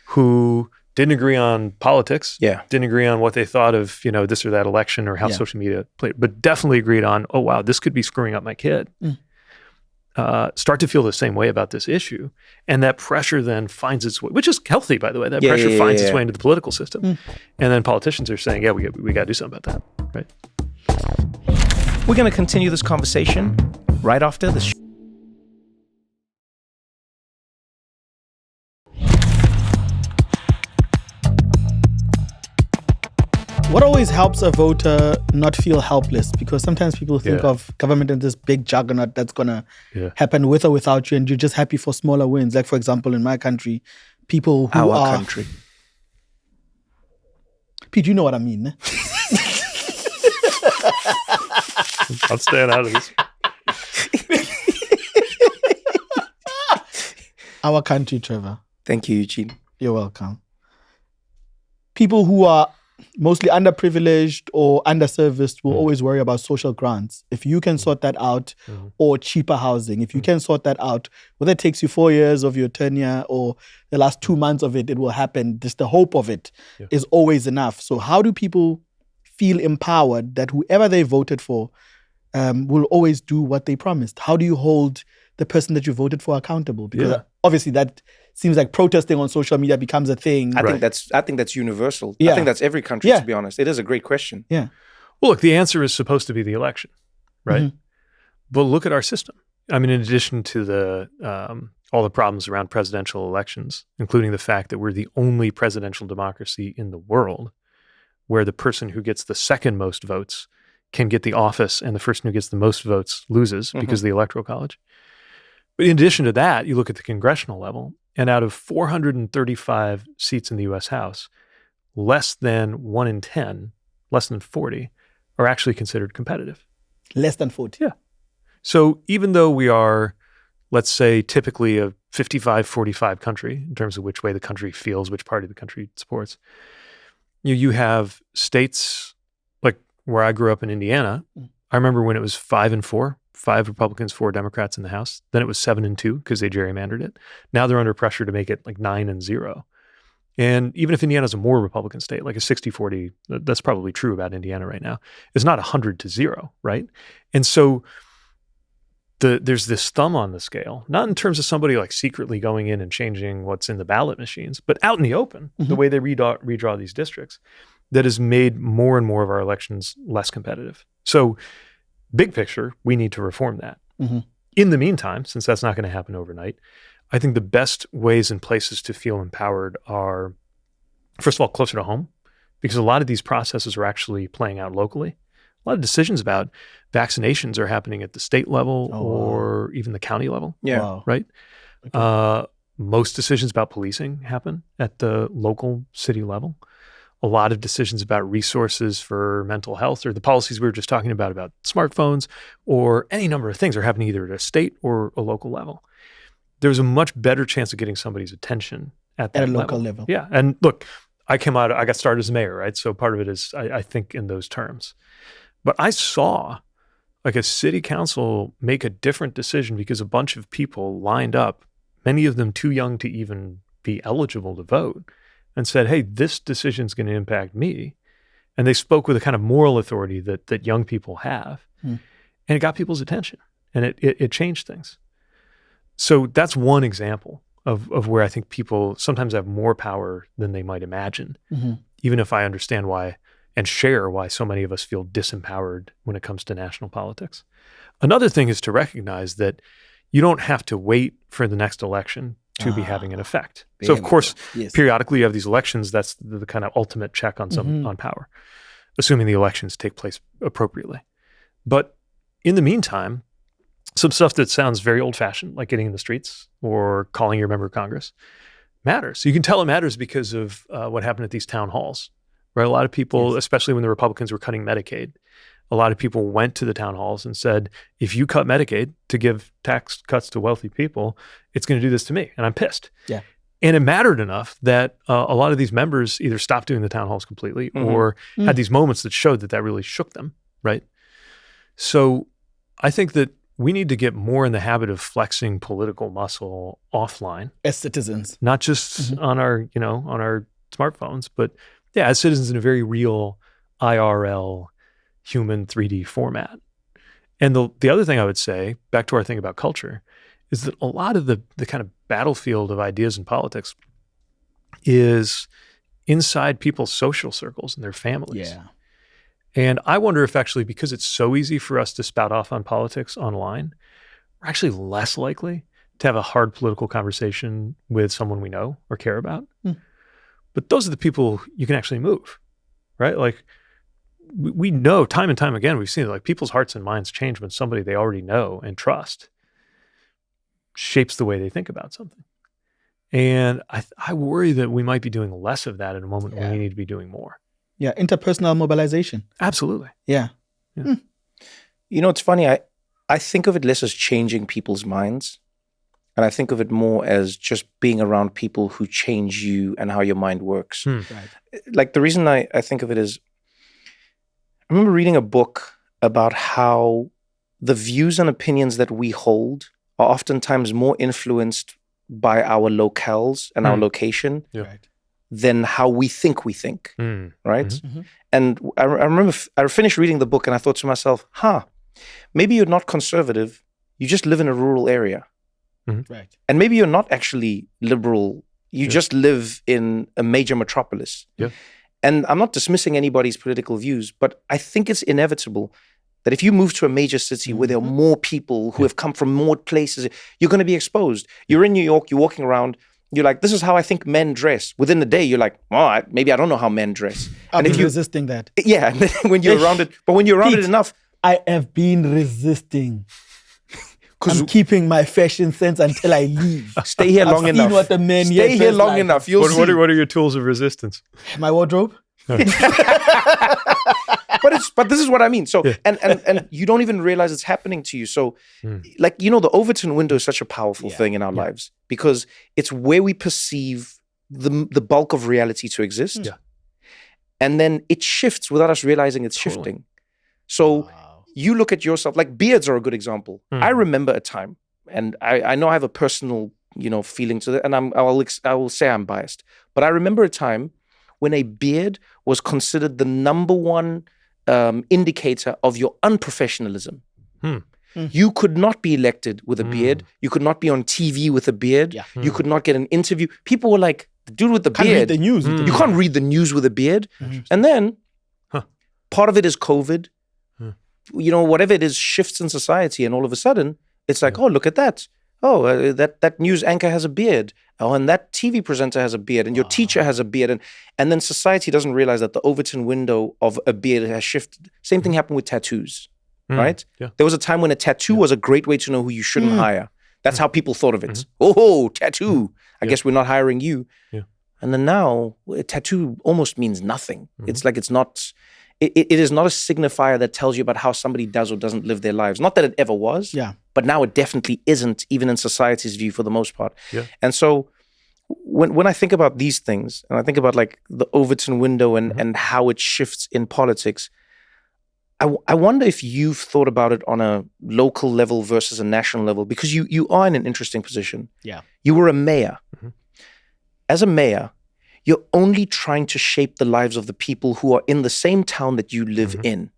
who didn't agree on politics, didn't agree on what they thought of, you know, this or that election or how social media played, but definitely agreed on, oh, wow, this could be screwing up my kid. Start to feel the same way about this issue. And that pressure then finds its way, which is healthy, by the way, that pressure finds its way into the political system. And then politicians are saying, we got to do something about that, right? We're going to continue this conversation right after this. What always helps a voter not feel helpless? Because sometimes people think of government as this big juggernaut that's going to happen with or without you, and you're just happy for smaller wins. Like, for example, in my country, people who Our country. Pete, you know what I mean, eh? I'm staying out of this. Our country, Trevor. Thank you, Eugene. You're welcome. People who are mostly underprivileged or underserviced will always worry about social grants. If you can sort that out, or cheaper housing, if you can sort that out, whether it takes you 4 years of your tenure or the last 2 months of it, it will happen. Just the hope of it is always enough. So how do people feel empowered that whoever they voted for will always do what they promised? How do you hold the person that you voted for accountable? Because obviously that seems like protesting on social media becomes a thing. I think that's universal. I think that's every country, to be honest. It is a great question. Yeah. Well, look, the answer is supposed to be the election, right? But look at our system. I mean, in addition to the all the problems around presidential elections, including the fact that we're the only presidential democracy in the world where the person who gets the second most votes can get the office and the person who gets the most votes loses because of the Electoral College. But in addition to that, you look at the congressional level, and out of 435 seats in the U.S. House, less than 1 in 10, less than 40, are actually considered competitive. Less than 40? Yeah. So even though we are, let's say, typically a 55-45 country in terms of which way the country feels, which party the country supports, you have states like where I grew up in Indiana. I remember when it was 5-4, 5 Republicans, 4 Democrats in the House. Then it was 7-2 because they gerrymandered it. Now they're under pressure to make it like 9-0. And even if Indiana's a more Republican state, like a 60-40, that's probably true about Indiana right now, it's not 100-0, right? And so there's this thumb on the scale, not in terms of somebody like secretly going in and changing what's in the ballot machines, but out in the open, the way they redraw these districts, that has made more and more of our elections less competitive. So big picture, we need to reform that. In the meantime, since that's not going to happen overnight, I think the best ways and places to feel empowered are, first of all, closer to home, because a lot of these processes are actually playing out locally. A lot of decisions about vaccinations are happening at the state level or even the county level. Right? Okay. Most decisions about policing happen at the local city level. A lot of decisions about resources for mental health or the policies we were just talking about smartphones or any number of things are happening either at a state or a local level. There's a much better chance of getting somebody's attention at that local level. Yeah. And look, I got started as mayor, right? So part of it is I think in those terms. But I saw like a city council make a different decision because a bunch of people lined up, many of them too young to even be eligible to vote, and said, hey, this decision is going to impact me. And they spoke with a kind of moral authority that young people have. And it got people's attention and it changed things. So that's one example of where I think people sometimes have more power than they might imagine, even if I understand why and share why so many of us feel disempowered when it comes to national politics. Another thing is to recognize that you don't have to wait for the next election to be having an effect. So of course, periodically you have these elections. That's the kind of ultimate check on on power, assuming the elections take place appropriately. But in the meantime, some stuff that sounds very old-fashioned, like getting in the streets or calling your member of Congress, matters. So you can tell it matters because of what happened at these town halls, right? A lot of people, especially when the Republicans were cutting Medicaid, a lot of people went to the town halls and said, if you cut Medicaid to give tax cuts to wealthy people, it's going to do this to me, and I'm pissed. Yeah. And it mattered enough that a lot of these members either stopped doing the town halls completely or had these moments that showed that really shook them, right? So I think that we need to get more in the habit of flexing political muscle offline. As citizens. Not just on our smartphones, but as citizens in a very real IRL human 3D format. And the other thing I would say, back to our thing about culture, is that a lot of the kind of battlefield of ideas in politics is inside people's social circles and their families. Yeah. And I wonder if actually, because it's so easy for us to spout off on politics online, we're actually less likely to have a hard political conversation with someone we know or care about. But those are the people you can actually move, right? Like we know time and time again, we've seen it, like people's hearts and minds change when somebody they already know and trust shapes the way they think about something. And I worry that we might be doing less of that in a moment when we need to be doing more. Yeah, interpersonal mobilization. Absolutely. Yeah. You know, it's funny. I think of it less as changing people's minds. And I think of it more as just being around people who change you and how your mind works. Right. Like the reason I think of it is, I remember reading a book about how the views and opinions that we hold are oftentimes more influenced by our locales and our location. Right. Than how we think, right? And I remember I finished reading the book and I thought to myself, maybe you're not conservative, you just live in a rural area. Right. And maybe you're not actually liberal, you just live in a major metropolis. Yeah. And I'm not dismissing anybody's political views, but I think it's inevitable. that if you move to a major city where there are more people who have come from more places, you're going to be exposed. You're in New York, you're walking around, you're like, this is how I think men dress. Within the day, you're like, oh, maybe I don't know how men dress. I've been resisting that. Yeah, and then when you're around it, but when you're around it enough. I have been resisting. I'm keeping my fashion sense until I leave. Stay here long enough. I've seen what the men Stay here long enough. You'll see. What are your tools of resistance? My wardrobe. But this is what I mean. So and you don't even realize it's happening to you. So like, the Overton window is such a powerful thing in our lives because it's where we perceive the bulk of reality to exist. Yeah. And then it shifts without us realizing it's shifting. So you look at yourself, like beards are a good example. I remember a time, and I know I have a personal, feeling to that, and I will say I'm biased, but I remember a time when a beard was considered the number one indicator of your unprofessionalism. You could not be elected with a beard. You could not be on TV with a beard. Yeah. You could not get an interview. People were like, the dude with the beard. Read the news. You can't read the news with a beard. And then part of it is COVID. Whatever it is shifts in society, and all of a sudden it's like, oh, look at that. Oh, that news anchor has a beard. Oh, and that TV presenter has a beard, and your teacher has a beard, and then society doesn't realize that the Overton window of a beard has shifted. Same thing happened with tattoos, right? Yeah. There was a time when a tattoo was a great way to know who you shouldn't hire. That's how people thought of it. Oh, tattoo. I guess we're not hiring you. Yeah. And then now, a tattoo almost means nothing. It's like it's not. It is not a signifier that tells you about how somebody does or doesn't live their lives. Not that it ever was, but now it definitely isn't, even in society's view for the most part. Yeah. And so when I think about these things, and I think about like the Overton window and how it shifts in politics, I wonder if you've thought about it on a local level versus a national level, because you are in an interesting position. Yeah. You were a mayor. As a mayor, you're only trying to shape the lives of the people who are in the same town that you live in.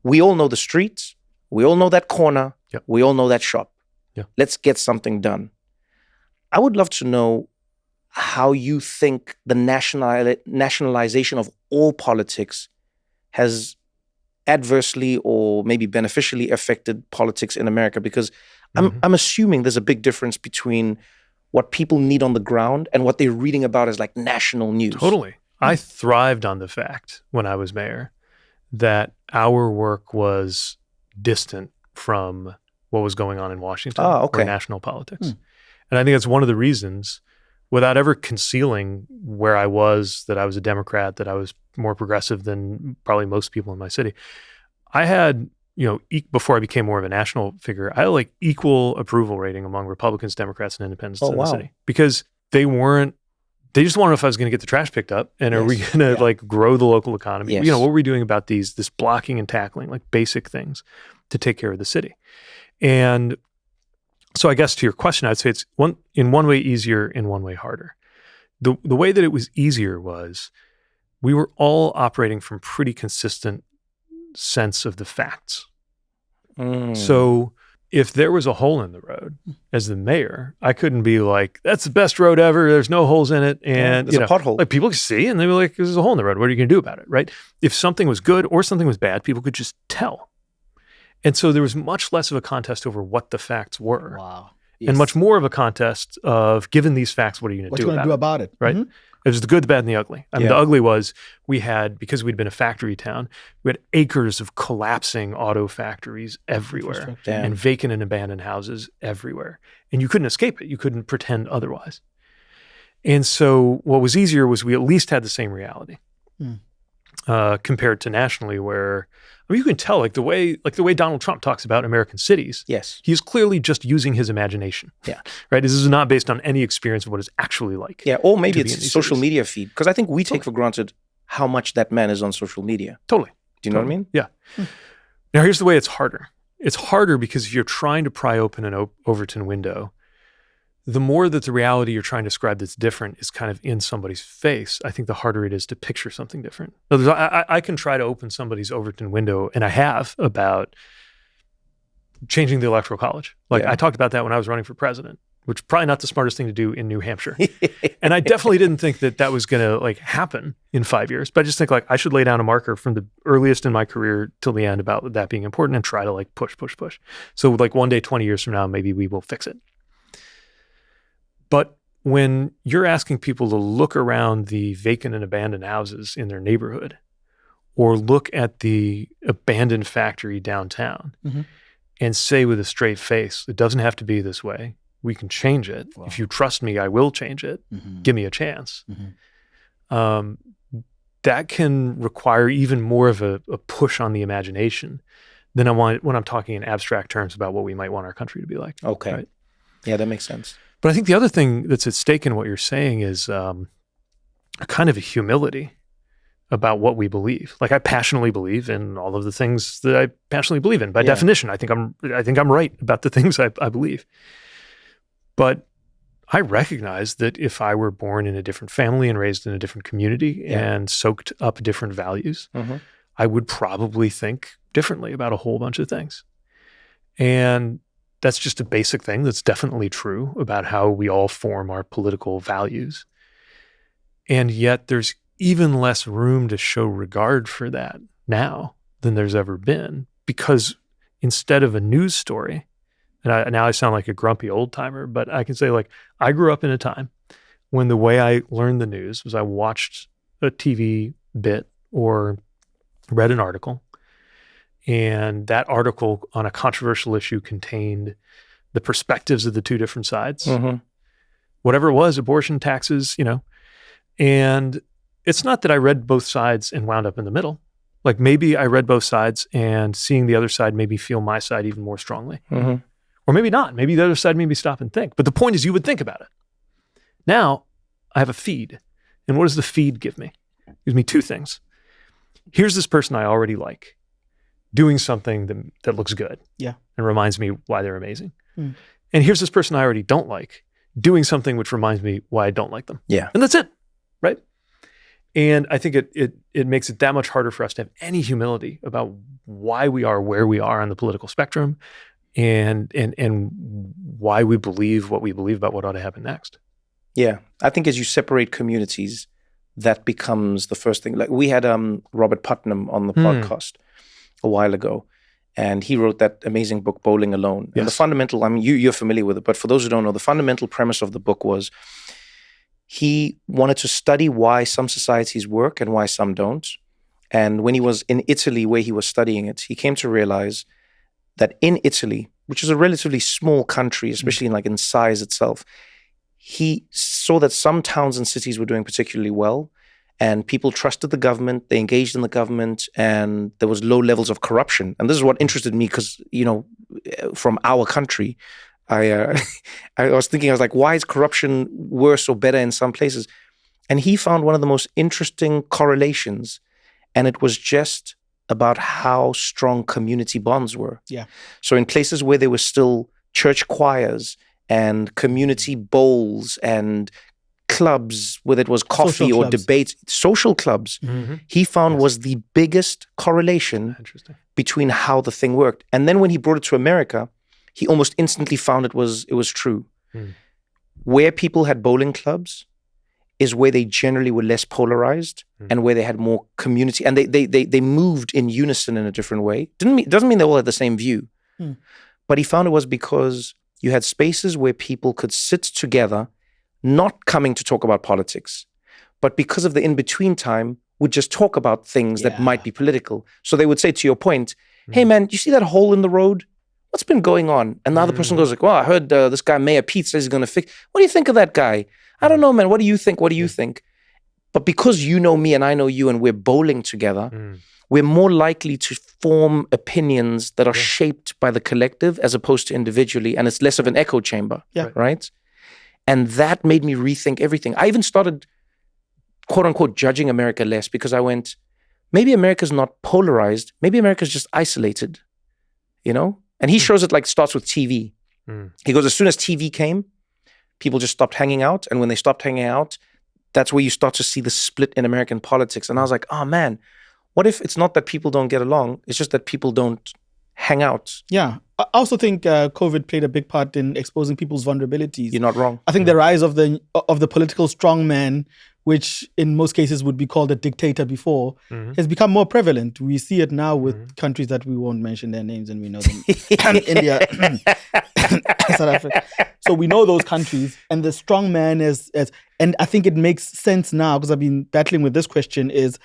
We all know the streets. We all know that corner. Yep. We all know that shop. Yeah. Let's get something done. I would love to know how you think the nationalization of all politics has adversely or maybe beneficially affected politics in America, because I'm assuming there's a big difference between what people need on the ground and what they're reading about as like national news. Totally. I thrived on the fact when I was mayor that our work was distant from what was going on in Washington or national politics. And I think that's one of the reasons, without ever concealing where I was, that I was a Democrat, that I was more progressive than probably most people in my city. I had, before I became more of a national figure, I had like equal approval rating among Republicans, Democrats, and independents in the city, because they just want to know if I was going to get the trash picked up, and are we going to like grow the local economy? Yes. What were we doing about this blocking and tackling, like basic things to take care of the city? And so I guess to your question, I'd say it's in one way easier, in one way harder. The way that it was easier was we were all operating from pretty consistent sense of the facts. So if there was a hole in the road as the mayor, I couldn't be like, that's the best road ever. There's no holes in it. And there's a pothole. Like people could see and they were like, there's a hole in the road. What are you going to do about it? Right. If something was good or something was bad, people could just tell. And so there was much less of a contest over what the facts were. Wow. Yes. And much more of a contest of, given these facts, what are you going to do about it? Right. It was the good, the bad, and the ugly. I mean, the ugly was because we'd been a factory town, we had acres of collapsing auto factories everywhere and vacant and abandoned houses everywhere. And you couldn't escape it. You couldn't pretend otherwise. And so what was easier was we at least had the same reality compared to nationally, where you can tell the way Donald Trump talks about American cities. Yes. He's clearly just using his imagination. Yeah. Right. This is not based on any experience of what it's actually like. Yeah. Or maybe it's social media feed. Because I think we take for granted how much that man is on social media. Totally. Do you know what I mean? Yeah. Now here's the way it's harder. It's harder because if you're trying to pry open an Overton window, the more that the reality you're trying to describe that's different is kind of in somebody's face, I think the harder it is to picture something different. I can try to open somebody's Overton window, and I have, about changing the electoral college. I talked about that when I was running for president. which probably not the smartest thing to do in New Hampshire. And I definitely didn't think that was going to like happen in 5 years. But I just think like I should lay down a marker from the earliest in my career till the end about that being important and try to like push. So like one day, 20 years from now, maybe we will fix it. But when you're asking people to look around the vacant and abandoned houses in their neighborhood or look at the abandoned factory downtown and say with a straight face, it doesn't have to be this way. We can change it. Wow. If you trust me, I will change it. Give me a chance. That can require even more of a push on the imagination than I want when I'm talking in abstract terms about what we might want our country to be like. Okay. Right? Yeah, that makes sense. But I think the other thing that's at stake in what you're saying is a kind of a humility about what we believe. Like I passionately believe in all of the things that I passionately believe in. By definition, I think I'm right about the things I believe. But I recognize that if I were born in a different family and raised in a different community and soaked up different values, I would probably think differently about a whole bunch of things. And that's just a basic thing that's definitely true about how we all form our political values. And yet there's even less room to show regard for that now than there's ever been, because instead of a news story, and now I sound like a grumpy old timer, but I can say like I grew up in a time when the way I learned the news was I watched a TV bit or read an article, and that article on a controversial issue contained the perspectives of the two different sides, whatever it was, abortion, taxes, and it's not that I read both sides and wound up in the middle. Like maybe I read both sides and seeing the other side made me feel my side even more strongly. Or maybe not. Maybe the other side made me stop and think. But the point is you would think about it. Now I have a feed. And what does the feed give me? It gives me two things. Here's this person I already like doing something that looks good and reminds me why they're amazing. And here's this person I already don't like doing something which reminds me why I don't like them. Yeah. And that's it, right? And I think it makes it that much harder for us to have any humility about why we are where we are on the political spectrum and why we believe what we believe about what ought to happen next. Yeah. I think as you separate communities, that becomes the first thing. Like we had Robert Putnam on the podcast a while ago, and he wrote that amazing book, Bowling Alone. Yes. And the fundamental, I mean, you're familiar with it, but for those who don't know, the fundamental premise of the book was he wanted to study why some societies work and why some don't. And when he was in Italy, where he was studying it, he came to realize that in Italy, which is a relatively small country, especially in size itself, he saw that some towns and cities were doing particularly well, and people trusted the government, they engaged in the government, and there was low levels of corruption. And this is what interested me because, from our country, I was thinking, I was like, why is corruption worse or better in some places? And he found one of the most interesting correlations, and it was just about how strong community bonds were. Yeah. So in places where there were still church choirs and community bowls and clubs, whether it was coffee or debate, social clubs, he found was the biggest correlation between how the thing worked. And then when he brought it to America, he almost instantly found it was true. Where people had bowling clubs is where they generally were less polarized and where they had more community, and they moved in unison in a different way. Doesn't mean they all had the same view, but he found it was because you had spaces where people could sit together, not coming to talk about politics, but because of the in-between time, would just talk about things that might be political. So they would say, to your point, hey man, you see that hole in the road? What's been going on? And the other person goes like, well, I heard this guy, Mayor Pete, says he's going to fix. What do you think of that guy? I don't know, man. What do you think? What do you think? But because you know me and I know you and we're bowling together, we're more likely to form opinions that are shaped by the collective as opposed to individually. And it's less of an echo chamber, right? And that made me rethink everything. I even started, quote unquote, judging America less because I went, maybe America's not polarized. Maybe America's just isolated, And he shows it starts with TV. He goes, as soon as TV came, people just stopped hanging out. And when they stopped hanging out, that's where you start to see the split in American politics. And I was like, oh man, what if it's not that people don't get along? It's just that people don't hang out. Yeah. I also think COVID played a big part in exposing people's vulnerabilities. You're not wrong. I think the rise of the political strongman, which in most cases would be called a dictator before, has become more prevalent. We see it now with countries that we won't mention their names, and we know them. India, South Africa. So we know those countries, and the strongman and I think it makes sense now, because I've been battling with this question, is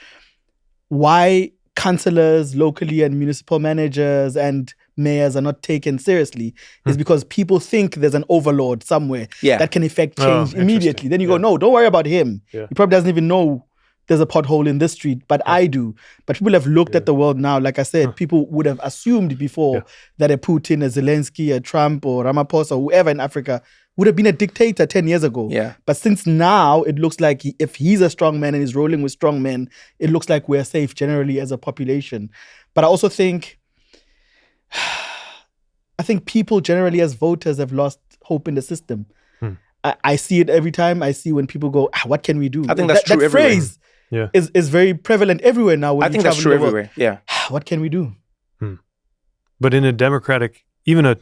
why councillors locally and municipal managers and mayors are not taken seriously is because people think there's an overlord somewhere that can effect change immediately. Then you go, no, don't worry about him. He probably doesn't even know there's a pothole in this street, but I do. But people have looked at the world now. Like I said, people would have assumed before that a Putin, a Zelensky, a Trump, or Ramaphosa, or whoever in Africa would have been a dictator 10 years ago. Yeah. But since now, it looks like if he's a strong man and is rolling with strong men, it looks like we're safe generally as a population. But I also think, people generally as voters have lost hope in the system. I see it every time. I see when people go, what can we do? I think that's true everywhere. That phrase is very prevalent everywhere now. I think that's true everywhere. Yeah. What can we do? But in a democratic, even a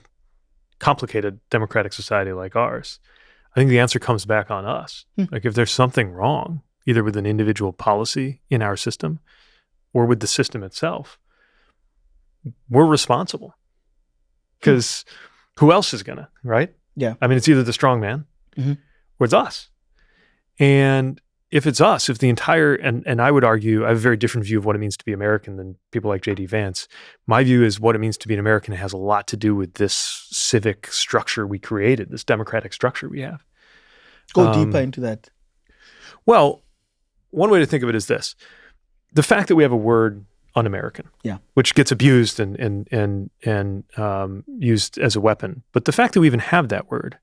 complicated democratic society like ours, I think the answer comes back on us. Like if there's something wrong, either with an individual policy in our system or with the system itself, we're responsible. Because who else is gonna, right? Yeah. I mean, it's either the strong man or it's us. And if it's us, if the entire, and I would argue, I have a very different view of what it means to be American than people like J.D. Vance. My view is what it means to be an American has a lot to do with this civic structure we created, this democratic structure we have. Go deeper into that. Well, one way to think of it is this. The fact that we have a word un-American, which gets abused and used as a weapon. But the fact that we even have that word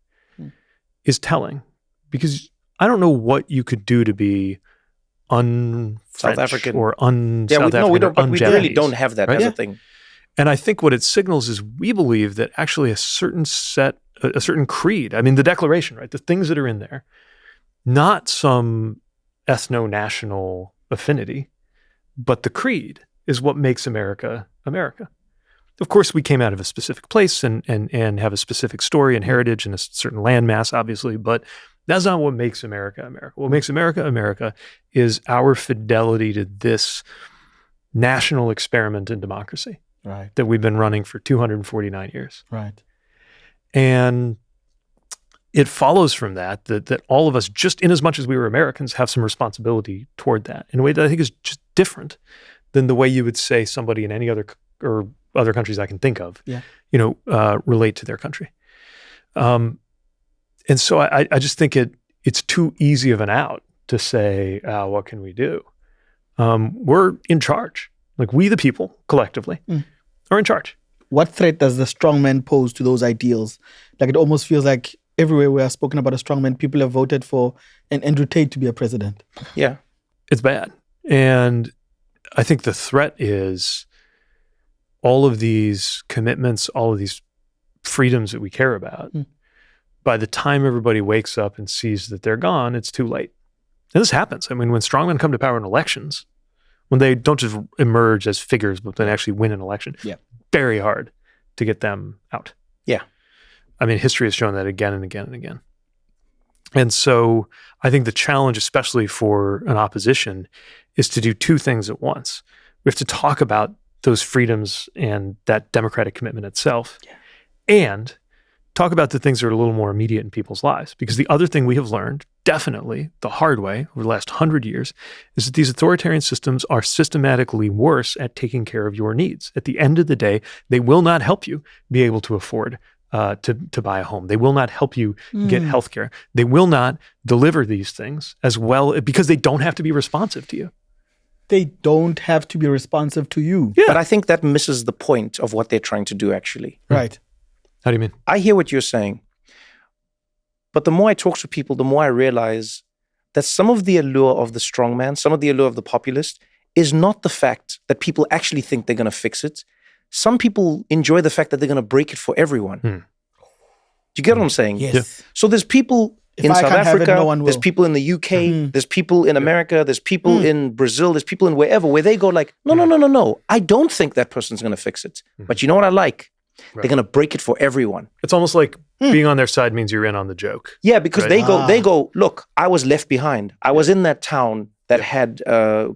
is telling, because I don't know what you could do to be South African or South African. We don't, but we un-Japanese, really don't have that as a thing. And I think what it signals is we believe that actually a certain creed, I mean, the Declaration, right? The things that are in there, not some ethno-national affinity, but the creed is what makes America, America. Of course, we came out of a specific place and have a specific story and heritage and a certain landmass, obviously, but that's not what makes America, America. What makes America, America is our fidelity to this national experiment in democracy that we've been running for 249 years. Right. And it follows from that all of us, just in as much as we were Americans, have some responsibility toward that in a way that I think is just different than the way you would say somebody in any other or other countries I can think of, relate to their country. And so I just think it's too easy of an out to say, what can we do? We're in charge. Like we, the people, collectively, are in charge. What threat does the strongman pose to those ideals? Like it almost feels like everywhere we have spoken about a strongman, people have voted for an Andrew Tate to be a president. Yeah. It's bad. And I think the threat is all of these commitments, all of these freedoms that we care about. By the time everybody wakes up and sees that they're gone, it's too late. And this happens. I mean, when strongmen come to power in elections, when they don't just emerge as figures, but then actually win an election, very hard to get them out. Yeah. I mean, history has shown that again and again and again. And so I think the challenge, especially for an opposition, is to do two things at once. We have to talk about those freedoms and that democratic commitment itself, and talk about the things that are a little more immediate in people's lives. Because the other thing we have learned, definitely the hard way over the last 100 years, is that these authoritarian systems are systematically worse at taking care of your needs. At the end of the day, they will not help you be able to afford to buy a home. They will not help you get healthcare. They will not deliver these things as well because they don't have to be responsive to you. They don't have to be responsive to you. But I think that misses the point of what they're trying to do, actually. Right. How do you mean? I hear what you're saying. But the more I talk to people, the more I realize that some of the allure of the strongman, some of the allure of the populist is not the fact that people actually think they're going to fix it. Some people enjoy the fact that they're going to break it for everyone. Do you get what I'm saying? Yes. Yeah. So there's people in South Africa, there's people in the UK, there's people in America, there's people in Brazil, there's people in wherever, where they go like, no, I don't think that person's going to fix it. But you know what I like? They're going to break it for everyone. It's almost like being on their side means you're in on the joke. Yeah, because right? they go, look, I was left behind. I was in that town that had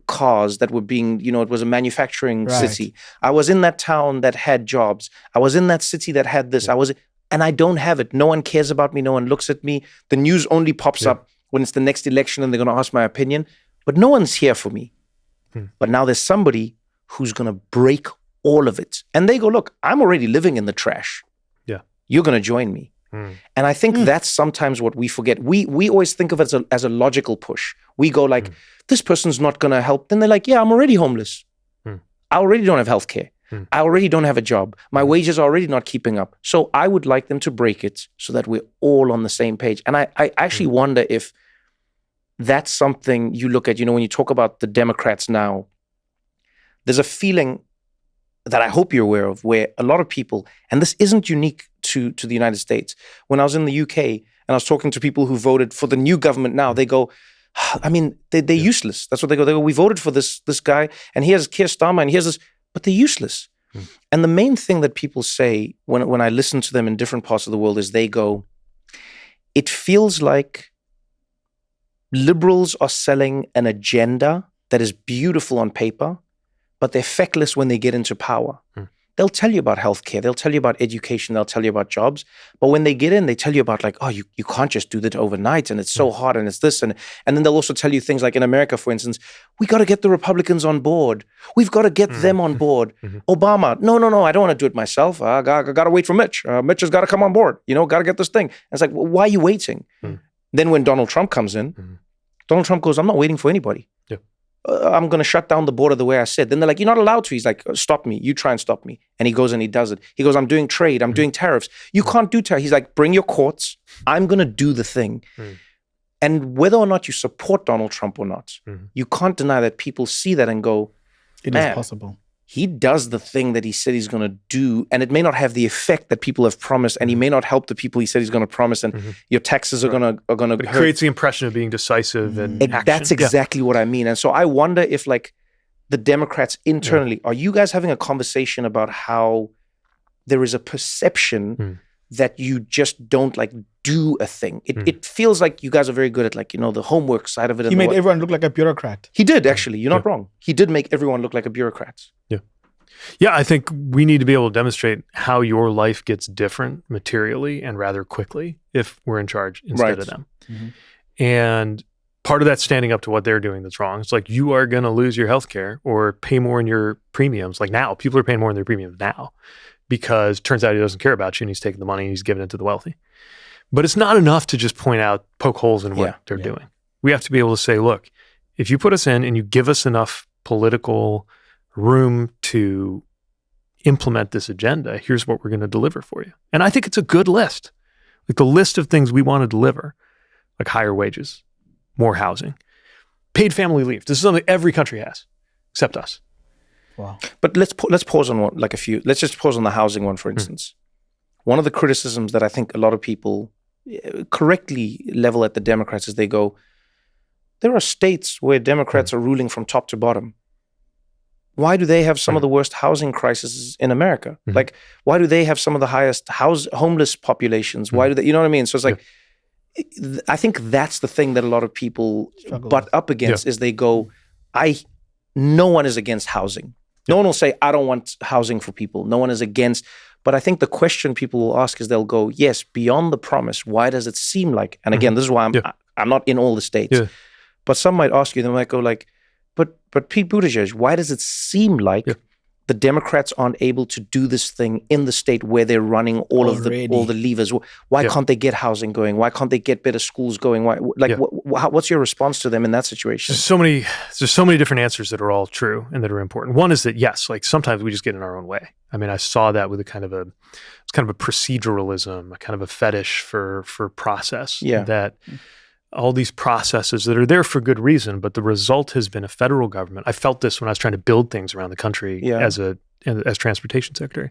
cars that were being, it was a manufacturing city. I was in that town that had jobs. I was in that city that had this. And I don't have it. No one cares about me. No one looks at me. The news only pops up when it's the next election and they're going to ask my opinion. But no one's here for me. But now there's somebody who's going to break all of it. And they go, look, I'm already living in the trash. Yeah. You're going to join me. And I think that's sometimes what we forget. We always think of it as a logical push. We go like, this person's not going to help. Then they're like, yeah, I'm already homeless. I already don't have health care. I already don't have a job. My wages are already not keeping up. So I would like them to break it so that we're all on the same page. And I actually wonder if that's something you look at, when you talk about the Democrats now, there's a feeling that I hope you're aware of where a lot of people, and this isn't unique to the United States. When I was in the UK and I was talking to people who voted for the new government now, they go, I mean, they're useless. That's what they go. They go, we voted for this guy and here's Keir Starmer and here's this, but they're useless. And the main thing that people say when I listen to them in different parts of the world is they go, it feels like liberals are selling an agenda that is beautiful on paper, but they're feckless when they get into power. They'll tell you about healthcare, they'll tell you about education, they'll tell you about jobs, but when they get in, they tell you about like, oh, you can't just do that overnight, and it's so hard, and it's this, and then they'll also tell you things like in America, for instance, we got to get the Republicans on board. We've got to get them on board. Obama, no, I don't want to do it myself. I got to wait for Mitch. Mitch has got to come on board. Got to get this thing. And it's like, well, why are you waiting? Then when Donald Trump comes in, Donald Trump goes, I'm not waiting for anybody. I'm going to shut down the border the way I said. Then they're like, you're not allowed to. He's like, stop me. You try and stop me. And he goes and he does it. He goes, I'm doing trade. I'm doing tariffs. You can't do tariffs. He's like, bring your courts. I'm going to do the thing. And whether or not you support Donald Trump or not, you can't deny that people see that and go, it is possible. He does the thing that he said he's going to do, and it may not have the effect that people have promised, and he may not help the people he said he's going to promise, and your taxes are going to But it creates the impression of being decisive and action. That's exactly what I mean. And so I wonder if like the Democrats internally, are you guys having a conversation about how there is a perception that you just don't like do a thing? It feels like you guys are very good at like, the homework side of it. He made everyone look like a bureaucrat. He did actually. You're not wrong. He did make everyone look like a bureaucrat. Yeah, I think we need to be able to demonstrate how your life gets different materially and rather quickly if we're in charge instead of them. And part of that's standing up to what they're doing that's wrong. It's like you are going to lose your health care or pay more in your premiums. Like now, people are paying more in their premiums now because it turns out he doesn't care about you and he's taking the money and he's giving it to the wealthy. But it's not enough to just poke holes in what they're doing. We have to be able to say, look, if you put us in and you give us enough political room to implement this agenda, here's what we're going to deliver for you. And I think it's a good list. Like the list of things we want to deliver, like higher wages, more housing, paid family leave. This is something every country has, except us. Wow. But let's pause on let's just pause on the housing one, for instance. One of the criticisms that I think a lot of people correctly level at the Democrats is they go, there are states where Democrats are ruling from top to bottom. Why do they have some of the worst housing crises in America? Like, why do they have some of the highest homeless populations? Why do they, you know what I mean? So it's like, I think that's the thing that a lot of people butt up against is they go, no one is against housing. No one will say, I don't want housing for people. No one is against. But I think the question people will ask is they'll go, yes, beyond the promise, why does it seem like, and again, this is why I'm not in all the states, but some might ask you, they might go like, but Pete Buttigieg, why does it seem like the Democrats aren't able to do this thing in the state where they're running all the levers? Why can't they get housing going? Why can't they get better schools going? Why, what's your response to them in that situation? There's so many different answers that are all true and that are important. One is that yes, like sometimes we just get in our own way. I mean, I saw that with it's kind of a proceduralism, a kind of a fetish for process. That all these processes that are there for good reason, but the result has been a federal government. I felt this when I was trying to build things around the country as transportation secretary.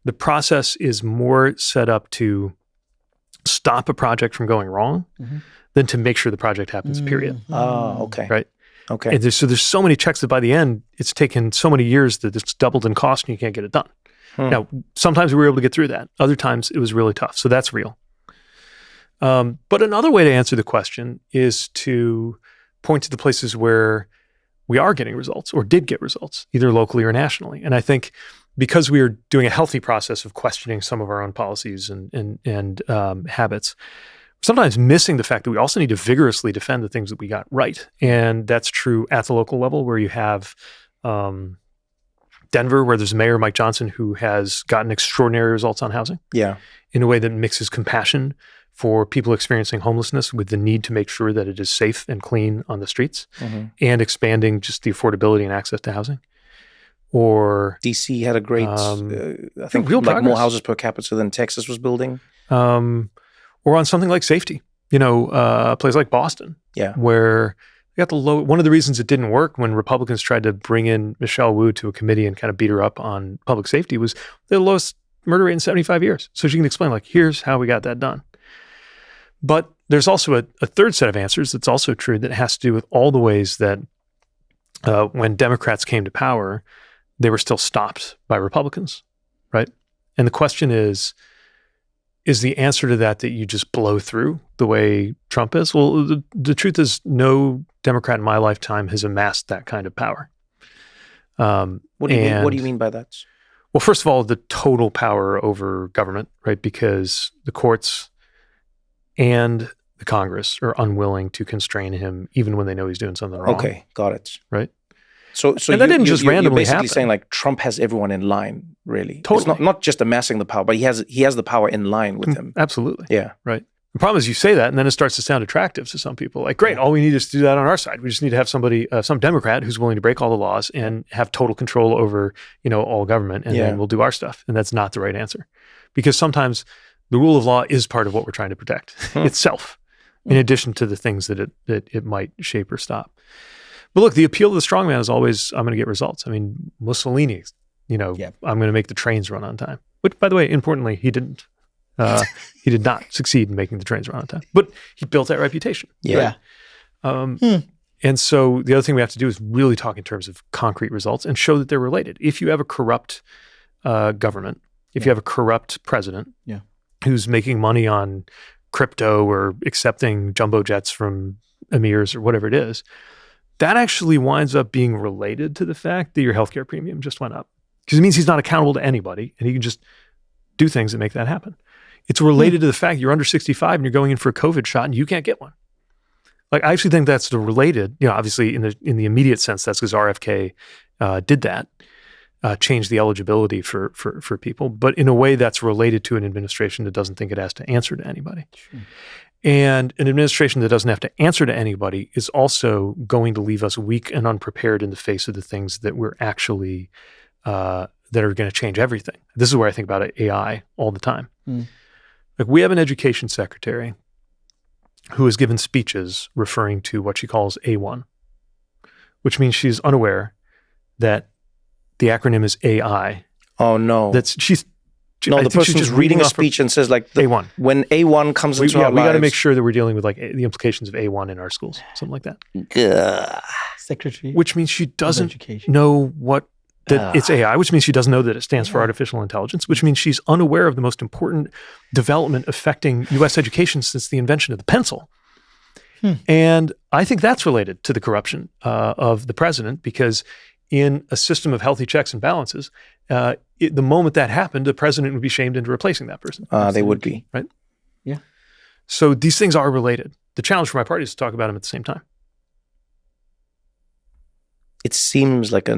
The process is more set up to stop a project from going wrong than to make sure the project happens, period. Oh, okay. Right? Okay. And there's so many checks that by the end, it's taken so many years that it's doubled in cost and you can't get it done. Now, sometimes we were able to get through that. Other times it was really tough. So that's real. But another way to answer the question is to point to the places where we are getting results or did get results, either locally or nationally. And I think because we are doing a healthy process of questioning some of our own policies and habits, sometimes missing the fact that we also need to vigorously defend the things that we got right. And that's true at the local level, where you have Denver, where there's Mayor Mike Johnson, who has gotten extraordinary results on housing. Yeah. In a way that mixes compassion for people experiencing homelessness with the need to make sure that it is safe and clean on the streets, and expanding just the affordability and access to housing. Or DC had a great, I think, real like progress. more houses per capita than Texas was building. Or on something like safety, a place like Boston, where they got one of the reasons it didn't work when Republicans tried to bring in Michelle Wu to a committee and kind of beat her up on public safety was the lowest murder rate in 75 years. So she can explain, like, here's how we got that done. But there's also a third set of answers that's also true that has to do with all the ways that when Democrats came to power, they were still stopped by Republicans, right? And the question is the answer to that you just blow through the way Trump is? Well, the truth is no Democrat in my lifetime has amassed that kind of power. What do you mean by that? Well, first of all, the total power over government, right? Because the courts and the Congress are unwilling to constrain him even when they know he's doing something wrong. Okay, got it. Right? So and that didn't just randomly you're basically happen. saying like Trump has everyone in line, really. Totally. It's not just amassing the power, but he has the power in line with him. Absolutely. Yeah. Right. The problem is you say that and then it starts to sound attractive to some people. Like, great, all we need is to do that on our side. We just need to have somebody, some Democrat who's willing to break all the laws and have total control over, all government, and then we'll do our stuff. And that's not the right answer. Because sometimes the rule of law is part of what we're trying to protect itself, in addition to the things that it might shape or stop. But look, the appeal of the strongman is always, I'm going to get results. I mean, Mussolini, I'm going to make the trains run on time. Which, by the way, importantly, he didn't. He did not succeed in making the trains run on time. But he built that reputation. Yeah. Right? And so the other thing we have to do is really talk in terms of concrete results and show that they're related. If you have a corrupt government, if you have a corrupt president who's making money on crypto or accepting jumbo jets from emirs or whatever it is, that actually winds up being related to the fact that your healthcare premium just went up. Because it means he's not accountable to anybody and he can just do things that make that happen. It's related to the fact you're under 65 and you're going in for a COVID shot and you can't get one. Like, I actually think that's the related, obviously in the immediate sense, that's because RFK did that, changed the eligibility for people. But in a way that's related to an administration that doesn't think it has to answer to anybody. Sure. And an administration that doesn't have to answer to anybody is also going to leave us weak and unprepared in the face of the things that we're actually, that are going to change everything. This is where I think about AI all the time. Like, we have an education secretary who has given speeches referring to what she calls A1, which means she's unaware that the acronym is AI. Oh, no. The person's just reading a speech and says like A1. When A1 comes into our lives. We got to make sure that we're dealing with like the implications of A1 in our schools, something like that. Secretary. Which means she doesn't know what that it's AI, which means she doesn't know that it stands for artificial intelligence, which means she's unaware of the most important development affecting U.S. education since the invention of the pencil. And I think that's related to the corruption of the president, because in a system of healthy checks and balances, the moment that happened, the president would be shamed into replacing that person. They would be. Right? Yeah. So these things are related. The challenge for my party is to talk about them at the same time. It seems like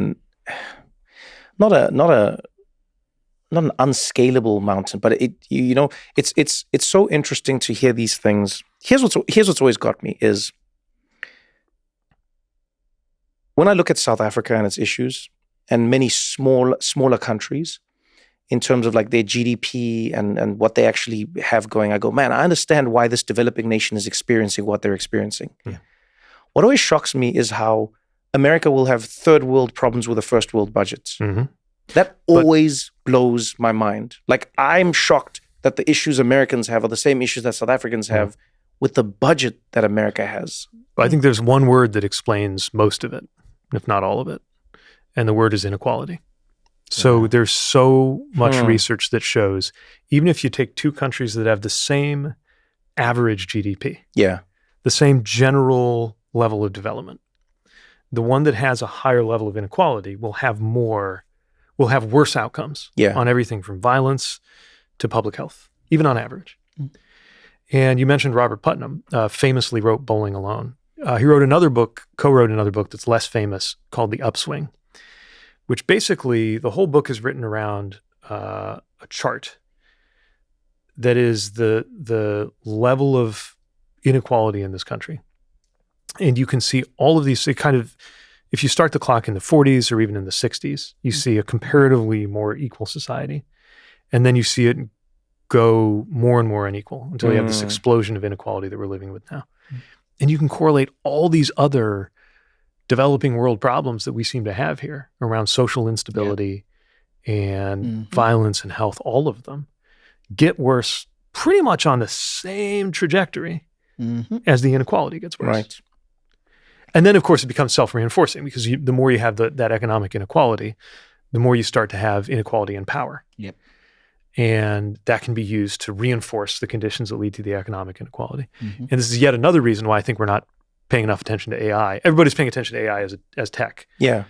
not an unscalable mountain, but it's so interesting to hear these things. Here's what's always got me is when I look at South Africa and its issues and many smaller countries in terms of like their GDP and what they actually have going, I go, man, I understand why this developing nation is experiencing what they're experiencing. Yeah. What always shocks me is how America will have third world problems with the first world budgets. That always blows my mind. Like, I'm shocked that the issues Americans have are the same issues that South Africans have with the budget that America has. I think there's one word that explains most of it, if not all of it. And the word is inequality. So there's so much research that shows, even if you take two countries that have the same average GDP, the same general level of development, the one that has a higher level of inequality will have worse outcomes on everything from violence to public health, even on average. And you mentioned Robert Putnam, famously wrote Bowling Alone. He co-wrote another book that's less famous called The Upswing, which basically the whole book is written around a chart that is the level of inequality in this country. And you can see all of these, if you start the clock in the 40s or even in the 60s, you see a comparatively more equal society. And then you see it go more and more unequal until you have this explosion of inequality that we're living with now. And you can correlate all these other developing world problems that we seem to have here around social instability and violence and health. All of them get worse pretty much on the same trajectory as the inequality gets worse. Right. And then, of course, it becomes self-reinforcing because the more you have that economic inequality, the more you start to have inequality in power. Yep. And that can be used to reinforce the conditions that lead to the economic inequality. And this is yet another reason why I think we're not paying enough attention to AI. Everybody's paying attention to AI as tech. Yeah.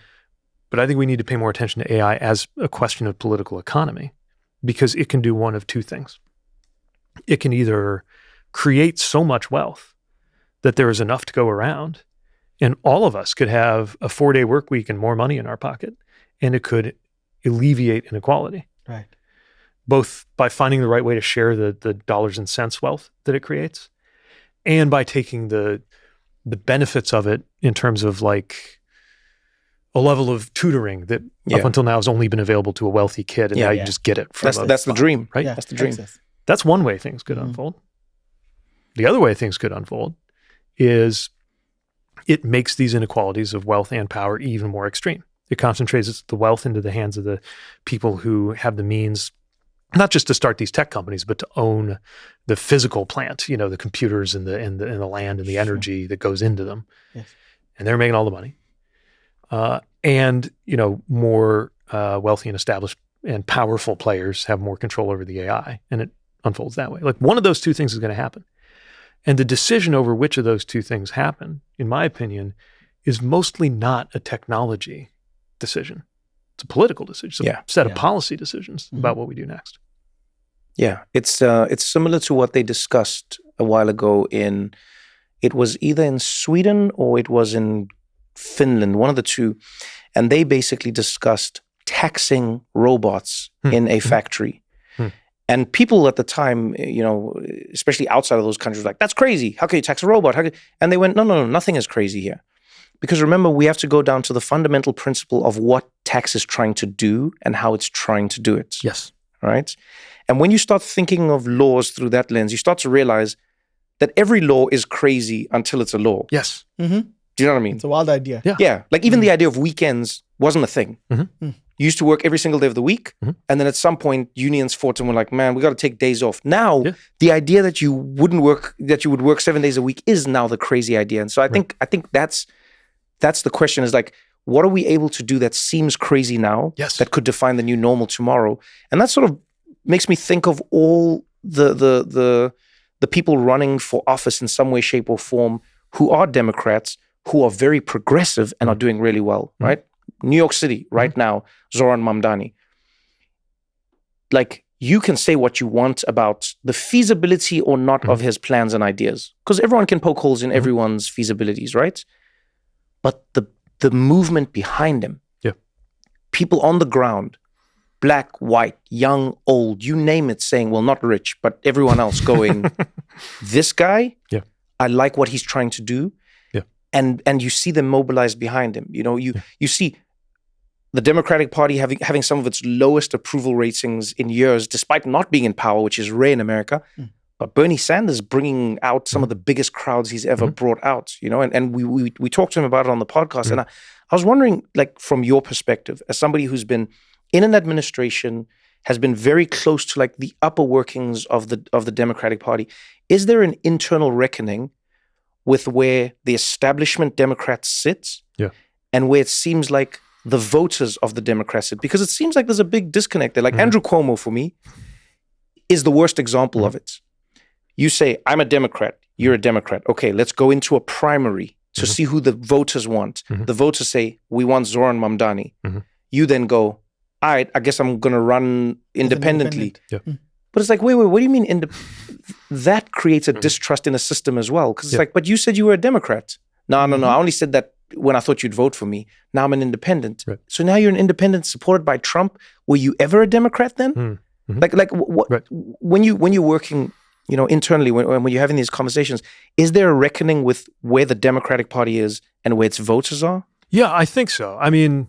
But I think we need to pay more attention to AI as a question of political economy because it can do one of two things. It can either create so much wealth that there is enough to go around and all of us could have a 4-day work week and more money in our pocket, and it could alleviate inequality. Right. Both by finding the right way to share the dollars and cents wealth that it creates and by taking the benefits of it in terms of like a level of tutoring that up until now has only been available to a wealthy kid, and now you just get it from that's the dream, right? Yeah, that's the dream. That's one way things could unfold. The other way things could unfold is it makes these inequalities of wealth and power even more extreme. It concentrates the wealth into the hands of the people who have the means, not just to start these tech companies, but to own the physical plant, the computers and the land and the energy that goes into them. Yes. And they're making all the money. And more wealthy and established and powerful players have more control over the AI, and it unfolds that way. Like one of those two things is going to happen. And the decision over which of those two things happen, in my opinion, is mostly not a technology decision. It's a political decision. It's a set of policy decisions about what we do next. Yeah, it's similar to what they discussed a while ago it was either in Sweden or it was in Finland, one of the two. And they basically discussed taxing robots in a factory. And people at the time, especially outside of those countries, were like, that's crazy. How can you tax a robot? And they went, no, nothing is crazy here. Because remember, we have to go down to the fundamental principle of what tax is trying to do and how it's trying to do it. Yes. Right? And when you start thinking of laws through that lens, you start to realize that every law is crazy until it's a law. Yes. Mm-hmm. Do you know what I mean? It's a wild idea. Yeah. Like even the idea of weekends wasn't a thing. You used to work every single day of the week. And then at some point, unions fought and were like, man, we got to take days off. Now, the idea that you would work 7 days a week is now the crazy idea. And so I think that's the question is like, what are we able to do that seems crazy now that could define the new normal tomorrow? And that sort of makes me think of all the people running for office in some way, shape, or form who are Democrats, who are very progressive and are doing really well, right? New York City right now, Zoran Mamdani. Like, you can say what you want about the feasibility or not of his plans and ideas, because everyone can poke holes in everyone's feasibilities, right? But the movement behind him, people on the ground, black, white, young, old, you name it, saying, well, not rich, but everyone else going, this guy, I like what he's trying to do. And you see them mobilized behind him. You see the Democratic Party having some of its lowest approval ratings in years, despite not being in power, which is rare in America. But Bernie Sanders bringing out some of the biggest crowds he's ever brought out, and we talked to him about it on the podcast. And I was wondering, like, from your perspective, as somebody who's been in an administration, has been very close to like the upper workings of the Democratic Party, is there an internal reckoning with where the establishment Democrats sit and where it seems like the voters of the Democrats? Because it seems like there's a big disconnect there. Like Andrew Cuomo, for me, is the worst example of it. You say, I'm a Democrat, you're a Democrat. Okay, let's go into a primary to see who the voters want. The voters say, we want Zoran Mamdani. You then go, all right, I guess I'm going to run independently. But it's like, wait, what do you mean? That creates a distrust in the system as well. Because it's like, but you said you were a Democrat. No, I only said that when I thought you'd vote for me. Now I'm an independent. Right. So now you're an independent supported by Trump. Were you ever a Democrat then? What, when you're working, internally, when you're having these conversations, is there a reckoning with where the Democratic Party is and where its voters are? Yeah, I think so. I mean,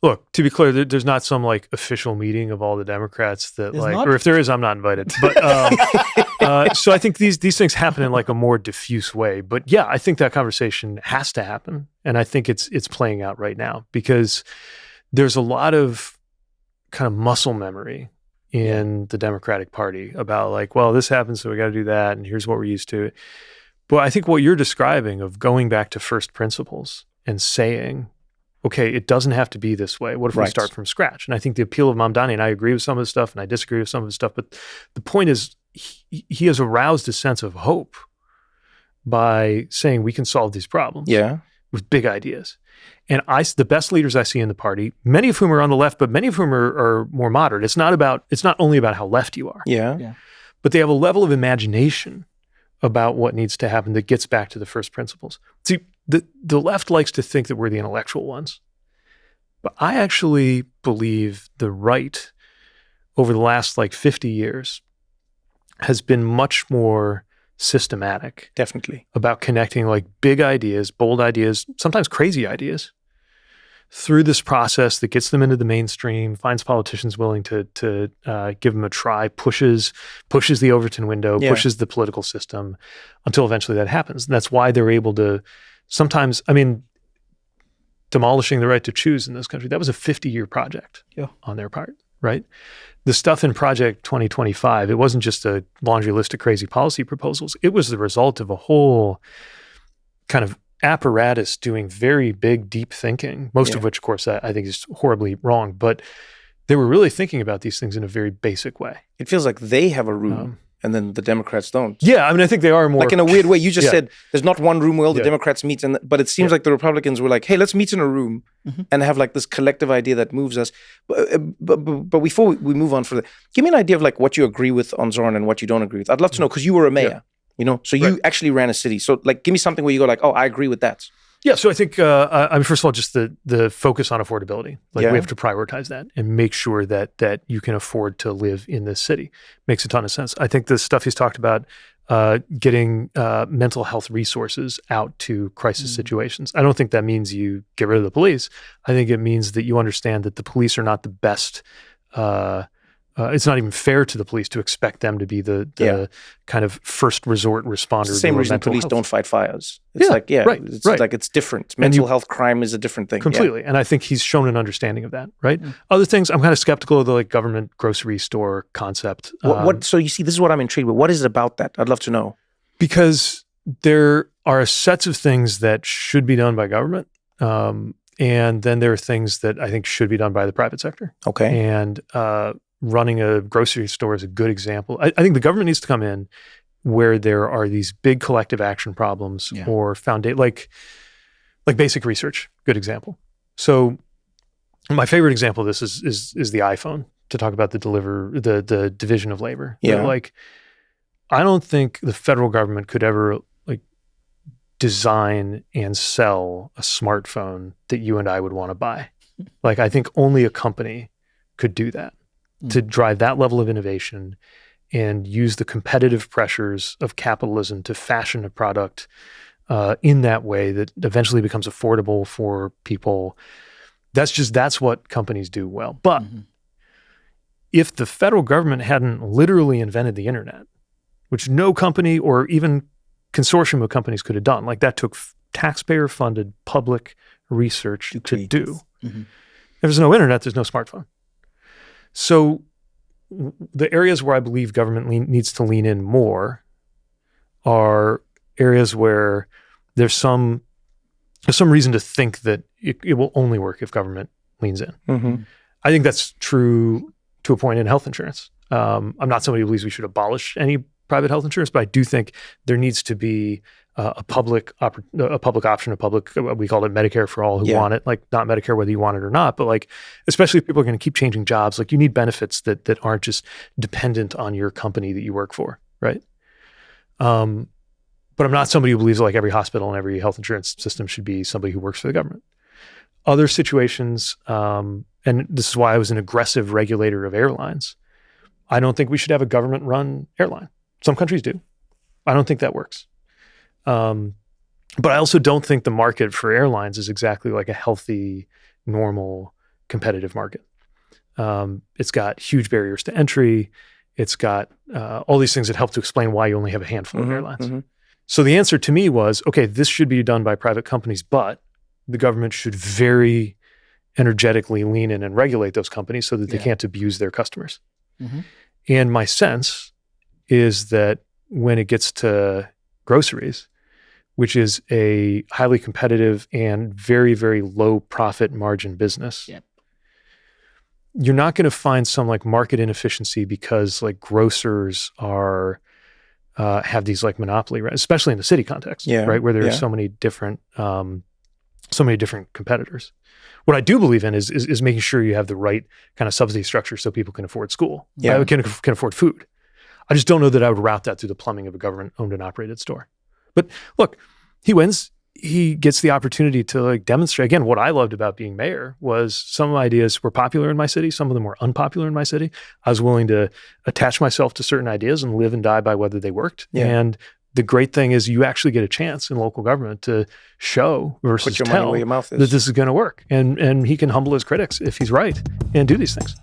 look, to be clear, there's not some like official meeting of all the Democrats that or if there is, I'm not invited. But so I think these things happen in like a more diffuse way. But yeah, I think that conversation has to happen, and I think it's playing out right now because there's a lot of kind of muscle memory in the Democratic Party about like, well, this happened, so we got to do that, and here's what we're used to. But I think what you're describing of going back to first principles and saying, okay, it doesn't have to be this way. What if we start from scratch? And I think the appeal of Mamdani, and I agree with some of the stuff and I disagree with some of the stuff, but the point is he has aroused a sense of hope by saying we can solve these problems with big ideas. And the best leaders I see in the party, many of whom are on the left, but many of whom are more moderate. It's not only about how left you are. But they have a level of imagination about what needs to happen that gets back to the first principles. See, the left likes to think that we're the intellectual ones. But I actually believe the right over the last like 50 years has been much more systematic. Definitely. About connecting like big ideas, bold ideas, sometimes crazy ideas through this process that gets them into the mainstream, finds politicians willing to give them a try, pushes the Overton window, pushes the political system until eventually that happens. And that's why they're able to sometimes, I mean, demolishing the right to choose in this country, that was a 50-year project on their part, right? The stuff in Project 2025, it wasn't just a laundry list of crazy policy proposals. It was the result of a whole kind of apparatus doing very big, deep thinking, most of which, of course, I think is horribly wrong. But they were really thinking about these things in a very basic way. It feels like they have a room and then the Democrats don't. Yeah, I mean, I think they are more... Like in a weird way, you just said there's not one room where all the Democrats meet, but it seems like the Republicans were like, hey, let's meet in a room and have like this collective idea that moves us. But before we move on further, give me an idea of like what you agree with on Zoran and what you don't agree with. I'd love to know, because you were a mayor, so you actually ran a city. So like, give me something where you go like, oh, I agree with that. Yeah, so I think, I mean, first of all, just the focus on affordability. Like we have to prioritize that and make sure that you can afford to live in this city. Makes a ton of sense. I think the stuff he's talked about, getting mental health resources out to crisis situations. I don't think that means you get rid of the police. I think it means that you understand that the police are not the best. It's not even fair to the police to expect them to be the kind of first resort responder. It's the same reason police don't fight fires. It's like, it's like it's different. Mental health crime is a different thing. Completely. And I think he's shown an understanding of that, right? Other things, I'm kind of skeptical of the like government grocery store concept. So you see, this is what I'm intrigued with. What is it about that? I'd love to know. Because there are sets of things that should be done by government. And then there are things that I think should be done by the private sector. Okay. And running a grocery store is a good example. I think the government needs to come in where there are these big collective action problems or like basic research. Good example. So my favorite example of this is the iPhone, to talk about the division of labor. Yeah. Like, I don't think the federal government could ever like design and sell a smartphone that you and I would want to buy. Like, I think only a company could do that. To drive that level of innovation and use the competitive pressures of capitalism to fashion a product in that way that eventually becomes affordable for people. That's what companies do well. But if the federal government hadn't literally invented the internet, which no company or even consortium of companies could have done, like that took taxpayer-funded public research to do. If there's no internet, there's no smartphone. So the areas where I believe government needs to lean in more are areas where there's some reason to think that it will only work if government leans in. Mm-hmm. I think that's true to a point in health insurance. I'm not somebody who believes we should abolish any private health insurance, but I do think there needs to be a public option, we call it Medicare for all who want it, like not Medicare whether you want it or not, but like, especially if people are going to keep changing jobs, like you need benefits that aren't just dependent on your company that you work for, right? But I'm not somebody who believes like every hospital and every health insurance system should be somebody who works for the government. Other situations, and this is why I was an aggressive regulator of airlines, I don't think we should have a government-run airline. Some countries do. I don't think that works. But I also don't think the market for airlines is exactly like a healthy, normal, competitive market. It's got huge barriers to entry. It's got all these things that help to explain why you only have a handful of airlines. Mm-hmm. So the answer to me was, okay, this should be done by private companies, but the government should very energetically lean in and regulate those companies so that they can't abuse their customers. Mm-hmm. And my sense is that when it gets to groceries, which is a highly competitive and very, very low profit margin business, you're not going to find some like market inefficiency because like grocers are have these like monopoly, especially in the city context, right, where there are so many different competitors. What I do believe in is making sure you have the right kind of subsidy structure so people can afford school, can afford food. I just don't know that I would route that through the plumbing of a government-owned and operated store. But look, he wins. He gets the opportunity to like demonstrate. Again, what I loved about being mayor was some of my ideas were popular in my city. Some of them were unpopular in my city. I was willing to attach myself to certain ideas and live and die by whether they worked. Yeah. And the great thing is you actually get a chance in local government to show versus tell that this is going to work. And he can humble his critics if he's right and do these things.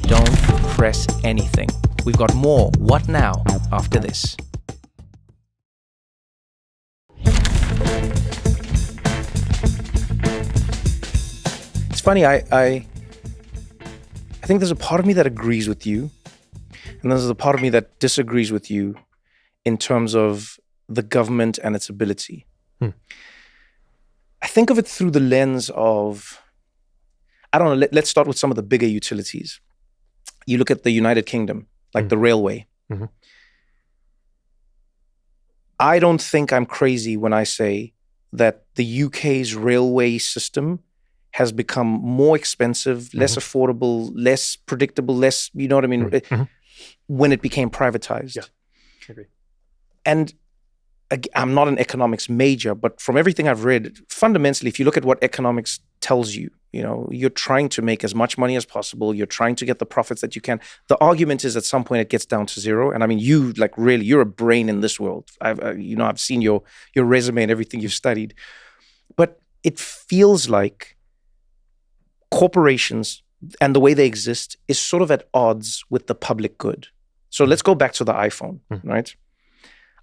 Don't press anything. We've got more What Now after this. It's funny, I think there's a part of me that agrees with you, and there's a part of me that disagrees with you in terms of the government and its ability. I think of it through the lens of, I don't know, let's start with some of the bigger utilities. You look at the United Kingdom, like the railway. Mm-hmm. I don't think I'm crazy when I say that the UK's railway system has become more expensive, less affordable, less predictable, less, you know what I mean, when it became privatized. Yeah, I agree. And I'm not an economics major, but from everything I've read, fundamentally, if you look at what economics tells you, you know, you're trying to make as much money as possible. You're trying to get the profits that you can. The argument is at some point it gets down to zero. And I mean, you like really, you're a brain in this world. I've seen your resume and everything you've studied, but it feels like corporations and the way they exist is sort of at odds with the public good. So let's go back to the iPhone, right?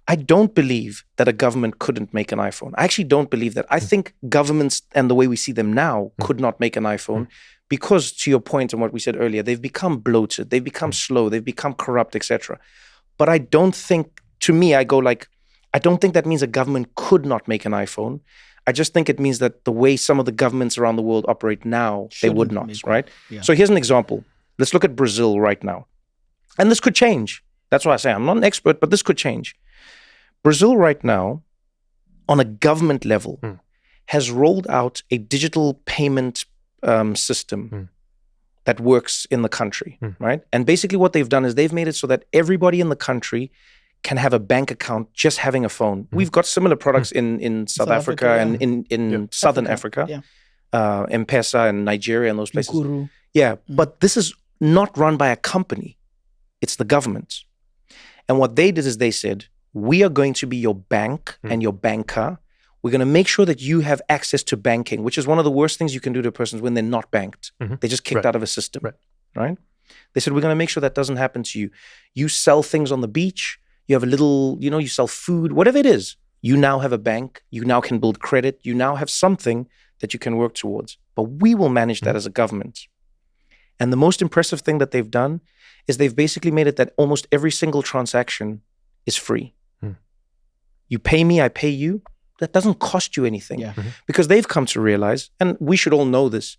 I don't believe that a government couldn't make an iPhone. I actually don't believe that. I think governments and the way we see them now could not make an iPhone because, to your point and what we said earlier, they've become bloated, they've become slow, they've become corrupt, etc. But I don't think, to me, I go like, I don't think that means a government could not make an iPhone. I just think it means that the way some of the governments around the world operate now, they would not, right? Yeah. So here's an example. Let's look at Brazil right now. And this could change. That's why I say I'm not an expert, but this could change. Brazil right now, on a government level, has rolled out a digital payment system that works in the country, right? And basically what they've done is they've made it so that everybody in the country can have a bank account just having a phone. We've got similar products in South Africa and in Southern Africa, M-Pesa and Nigeria and those places. Nkuru. Yeah, but this is not run by a company. It's the government. And what they did is they said, we are going to be your bank and your banker. We're going to make sure that you have access to banking, which is one of the worst things you can do to a person when they're not banked. They're just kicked out of a system, right? They said, we're going to make sure that doesn't happen to you. You sell things on the beach. You have a little, you know, you sell food, whatever it is. You now have a bank. You now can build credit. You now have something that you can work towards. But we will manage that as a government. And the most impressive thing that they've done is they've basically made it that almost every single transaction is free. You pay me, I pay you. That doesn't cost you anything. Because they've come to realize, and we should all know this,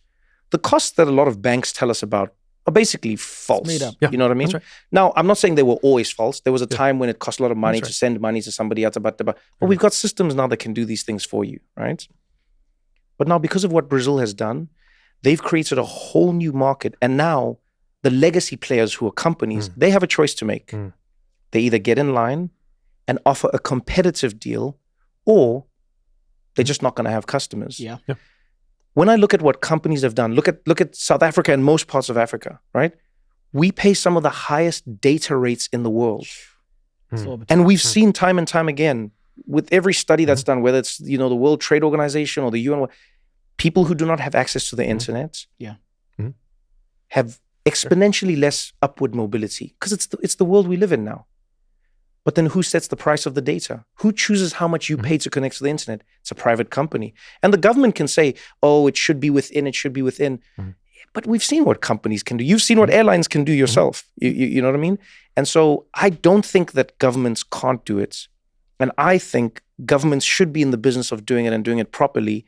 the costs that a lot of banks tell us about are basically false. Made up. You know what I mean? That's right. Now, I'm not saying they were always false. There was a time when it cost a lot of money That's to right. send money to somebody else. But we've got systems now that can do these things for you, right? But now, because of what Brazil has done, they've created a whole new market. And now the legacy players who are companies, they have a choice to make. They either get in line and offer a competitive deal, or they're just not going to have customers. Yeah. When I look at what companies have done, look at South Africa and most parts of Africa, right? We pay some of the highest data rates in the world. And we've seen time and time again with every study that's done, whether it's, the World Trade Organization or the UN, people who do not have access to the internet have exponentially less upward mobility, because it's the world we live in now. But then who sets the price of the data? Who chooses how much you pay to connect to the internet? It's a private company. And the government can say, oh, it should be within. But we've seen what companies can do. You've seen what airlines can do yourself. You know what I mean? And so I don't think that governments can't do it. And I think governments should be in the business of doing it and doing it properly.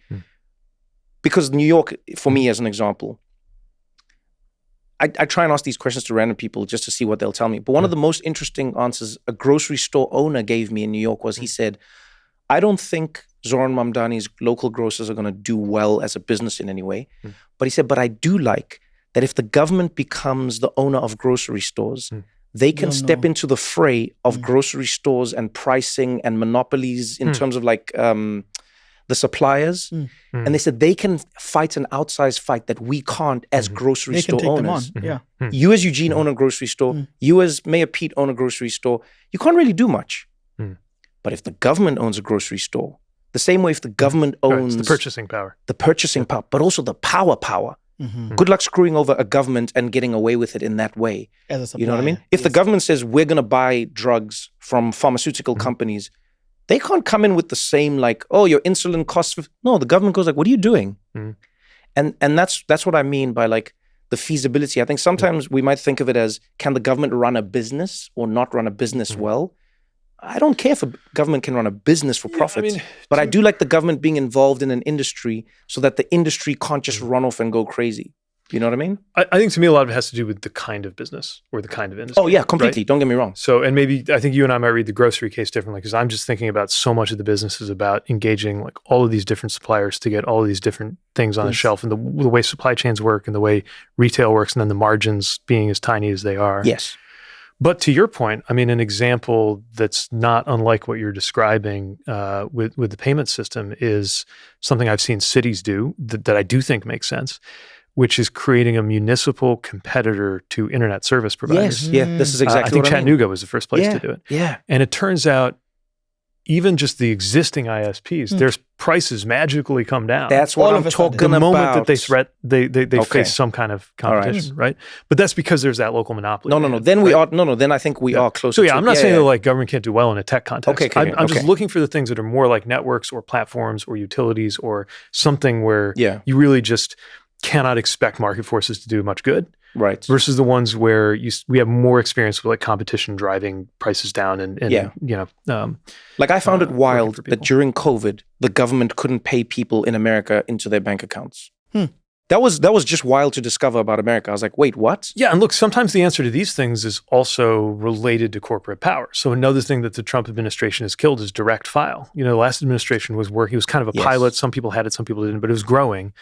Because New York, for me as an example, I try and ask these questions to random people just to see what they'll tell me. But one of the most interesting answers a grocery store owner gave me in New York was, he said, I don't think Zoran Mamdani's local grocers are going to do well as a business in any way. But he said, but I do like that if the government becomes the owner of grocery stores, they can step into the fray of grocery stores and pricing and monopolies in terms of like the suppliers. And they said they can fight an outsized fight that we can't as grocery store owners. You as Eugene own a grocery store. You as Mayor Pete own a grocery store. You can't really do much. But if the government owns a grocery store, the same way if the government owns the purchasing power, but also the power. Good luck screwing over a government and getting away with it in that way. As a supplier, you know what I mean? If the government says we're going to buy drugs from pharmaceutical companies, they can't come in with the same like, oh, your insulin costs. No, the government goes like, what are you doing? And that's what I mean by like the feasibility. I think sometimes we might think of it as, can the government run a business or not run a business well? I don't care if a government can run a business for profit, but I do like the government being involved in an industry so that the industry can't just run off and go crazy. You know what I mean? I think to me, a lot of it has to do with the kind of business or the kind of industry. Oh yeah, completely. Right? Don't get me wrong. So, and maybe I think you and I might read the grocery case differently, because I'm just thinking about so much of the business is about engaging like all of these different suppliers to get all of these different things on the shelf, and the way supply chains work and the way retail works, and then the margins being as tiny as they are. Yes. But to your point, I mean, an example that's not unlike what you're describing with the payment system is something I've seen cities do that I do think makes sense, which is creating a municipal competitor to internet service providers. Yes, yeah, this is exactly I think what Chattanooga was the first place to do it. Yeah. And it turns out even just the existing ISPs, their prices magically come down. That's what I'm talking about. The moment that they face some kind of competition, right? But that's because there's that local monopoly. No. Then I think we are closer. So yeah, I'm not saying that like government can't do well in a tech context. Okay, I'm just looking for the things that are more like networks or platforms or utilities or something where you really just cannot expect market forces to do much good. Right. Versus the ones where we have more experience with like competition driving prices down and like I found it wild that during COVID, the government couldn't pay people in America into their bank accounts. That was just wild to discover about America. I was like, wait, what? Yeah, and look, sometimes the answer to these things is also related to corporate power. So another thing that the Trump administration has killed is direct file. You know, the last administration was working, it was kind of a pilot. Some people had it, some people didn't, but it was growing,